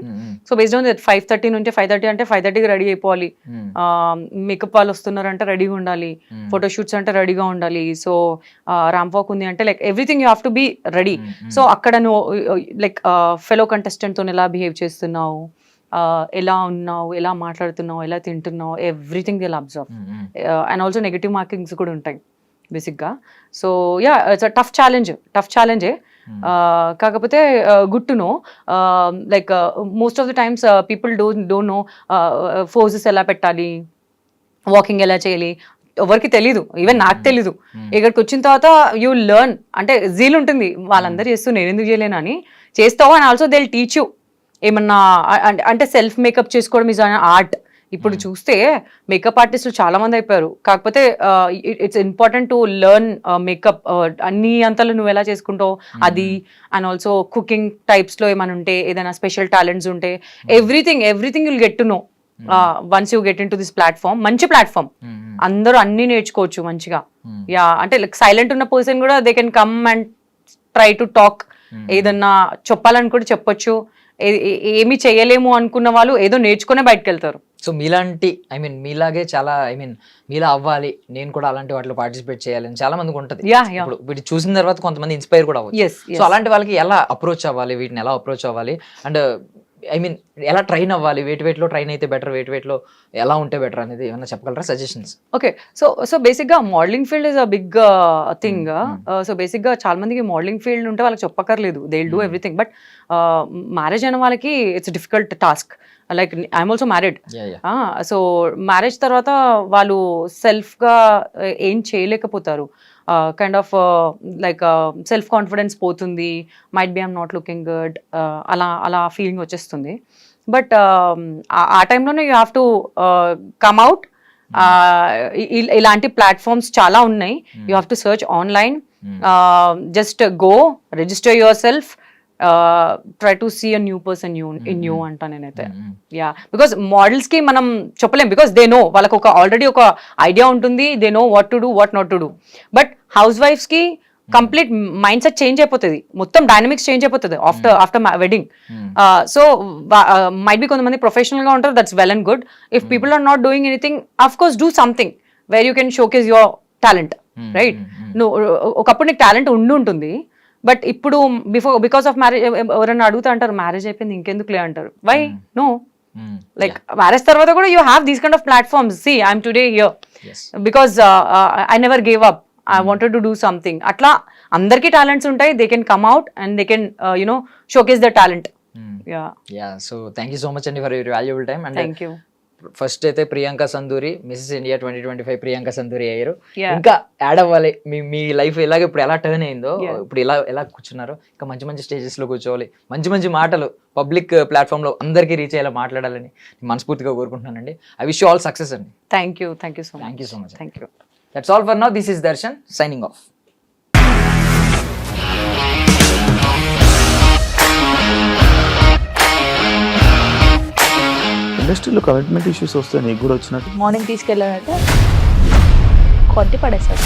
సో బేస్డ్ ఆన్ 5:30 నుంచి 5:30 అంటే 5:30కి రెడీ అయిపోవాలి. మేకప్ వాళ్ళు వస్తున్నారు అంటే రెడీగా ఉండాలి. ఫోటో షూట్స్ అంటే రెడీగా ఉండాలి. సో ర్యాంప్ వాక్ ఉంది అంటే like everything you have to be ready. So అక్కడ నువ్వు లైక్ ఫెలో కంటెస్టెంట్తో ఎలా బిహేవ్ చేస్తున్నావు, ఎలా ఉన్నావు, ఎలా మాట్లాడుతున్నావు, ఎలా తింటున్నావు, everything they'll observe. And also negative markings కూడా ఉంటాయి బేసిక్గా. So yeah, it's a tough ఛాలెంజే. కాకపోతే good to know, like most of the times people don't know forces ఎలా పెట్టాలి, వాకింగ్ ఎలా చేయాలి, ఎవరికి తెలీదు. ఈవెన్ నాకు తెలీదు. ఇక్కడికి వచ్చిన తర్వాత యూ లెర్న్. అంటే జీల్ ఉంటుంది, వాళ్ళందరూ చేస్తూ నేను ఎందుకు చేయలేను అని చేస్తావు. And also they will teach you ఏమన్నా. అంటే సెల్ఫ్ మేకప్ చేసుకోవడం ఈజ్ అన్ ఆర్ట్. ఇప్పుడు చూస్తే మేకప్ ఆర్టిస్టులు చాలా మంది అయిపోయారు. కాకపోతే it's important to learn makeup, అన్ని అంతలు నువ్వు ఎలా చేసుకుంటావు అది, అండ్ ఆల్సో కుకింగ్ టైప్స్ లో ఏమైనా ఉంటే, ఏదైనా స్పెషల్ టాలెంట్స్ ఉంటే, everything you'll get to know once you get in to this platform. మంచి ప్లాట్ఫామ్, అందరూ అన్ని నేర్చుకోవచ్చు మంచిగా. యా, అంటే లైక్ సైలెంట్ ఉన్న పర్సన్ కూడా they can come and try to talk. ఏదన్నా చెప్పాలని కూడా చెప్పొచ్చు. ఏమి చేయలేము అనుకున్న వాళ్ళు ఏదో నేర్చుకునే బయటకు వెళ్తారు. సో మీలాంటి మీలాగే చాలా మీలా అవ్వాలి, నేను కూడా అలాంటి వాటిలో పార్టిసిపేట్ చేయాలని చాలా మందికి ఉంటుంది. ఇప్పుడు వీటి చూసిన తర్వాత కొంతమంది ఇన్స్పైర్ కూడా అవ్వచ్చు. సో అలాంటి వాళ్ళకి ఎలా అప్రోచ్ అవ్వాలి, వీటిని ఎలా అప్రోచ్ అవ్వాలి, అండ్ ఎలా ట్రైన్ అవ్వాలి, వేటిలో ట్రైన్ అయితే బెటర్, వేటిలో ఎలా ఉంటే బెటర్ అనేది ఏమన్నా చెప్పగలరా సజెషన్స్? ఓకే, సో బేసిక్గా modelling field is a big thing. So బేసిక్గా చాలా మందికి మోడలింగ్ ఫీల్డ్ ఉంటే వాళ్ళకి చెప్పక్కర్లేదు, they will do everything. But marriage అయిన వాళ్ళకి it's difficult task. Like I'm also married. So marriage తర్వాత వాళ్ళు సెల్ఫ్గా ఏం చేయలేకపోతారు. Kind of like self confidence పోతుంది, might be I'm not looking good, అలా ఫీలింగ్ వచ్చేస్తుంది. బట్ ఆ టైంలోనే you have to come out. ఇలాంటి ప్లాట్ఫామ్స్ చాలా ఉన్నాయి. You have to search online, just go register yourself, try to see a new person in you అంటా నేనైతే. యా, బికాస్ మోడల్స్ కి మనం చెప్పలేం, బికాస్ దే నో, వాళ్ళకి ఆల్రెడీ ఒక ఐడియా ఉంటుంది, they know what to do, what not to do. But house wifes కి complete mind set change అయిపోతుంది, మొత్తం డైనమిక్స్ చేంజ్ అయిపోతుంది after wedding. So might be కొంతమంది ప్రొఫెషనల్ గా ఉంటారు, that's well and good. If people are not doing anything, of course do something where you can showcase your talent, right? నువ్వు ఒకప్పుడు నీకు talent ఉంటుంది, బట్ ఇప్పుడు because of marriage ఎవరైనా అడుగుతా అంటారు, మ్యారేజ్ అయిపోయింది ఇంకెందుకులే అంటారు. వై నో, లైక్ మ్యారేజ్ తర్వాత కూడా you have these kind of platforms. See I'm today here because I never gave up, I wanted to do something. అట్లా అందరికీ టాలెంట్స్ ఉంటాయి, they can come out and they can you know showcase the talent. Yeah, so thank you so much అండి for your valuable time. And thank you. First అయితే Priyanka Sanduri, Mrs India 2025 Priyanka Sanduri అయ్యారు. ఇంకా add అవ్వాలి, మీ life ఇలాగ ఇప్పుడు ఎలా టర్న్ అయిందో, ఇప్పుడు ఎలా కూర్చున్నారో, ఇంకా మంచి మంచి స్టేజెస్ లో కూర్చోవాలి, మంచి మాటలు పబ్లిక్ ప్లాట్ఫామ్ లో అందరికీ రీచ్ అయ్యేలా మాట్లాడాలని మనస్ఫూర్తిగా కోరుకుంటున్నానండి. I wish you all success అండి. Thank you so much. Thank you. That's all for now. This is Darshan signing off. ఇండస్ట్రీలో కమిట్మెంట్ ఇష్యూస్ వస్తే నీకు కూడా వచ్చినట్టు? మార్నింగ్ తీసుకెళ్ళాడంటే కొట్టి పడేశాడు.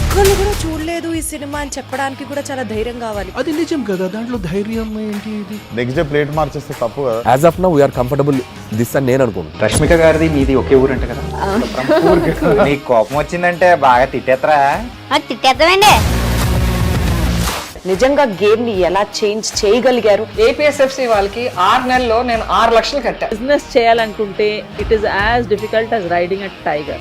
ఒక్కళ్ళు కూడా చూడలేదు ఈ సినిమా అని చెప్పడానికి కూడా చాలా ధైర్యం కావాలి. అది నిజం కదా, దాంట్లో ధైర్యం ఏంటి? ఇది నెక్స్ట్ డే ప్లేట్ మార్చేస్తే తప్పు కదా. As of now we are comfortable this అని నేను అనుకుంటున్నాను. రష్మిక గారిది మీది ఒకే ఊరు అంట కదా? నీకు కోపం వచ్చిందంటే బాగా తిట్టేత్తరా? తిట్టేద్దామండి. నిజంగా గేమ్ ని ఎలా చేంజ్ చేయగలిగారు? ఏపీఎస్ఎఫ్సి వాళ్ళకి 6 నెలల్లో నేను 6 లక్షలు కట్టా. బిజినెస్ చేయాలనుకుంటే it is as difficult as riding a tiger.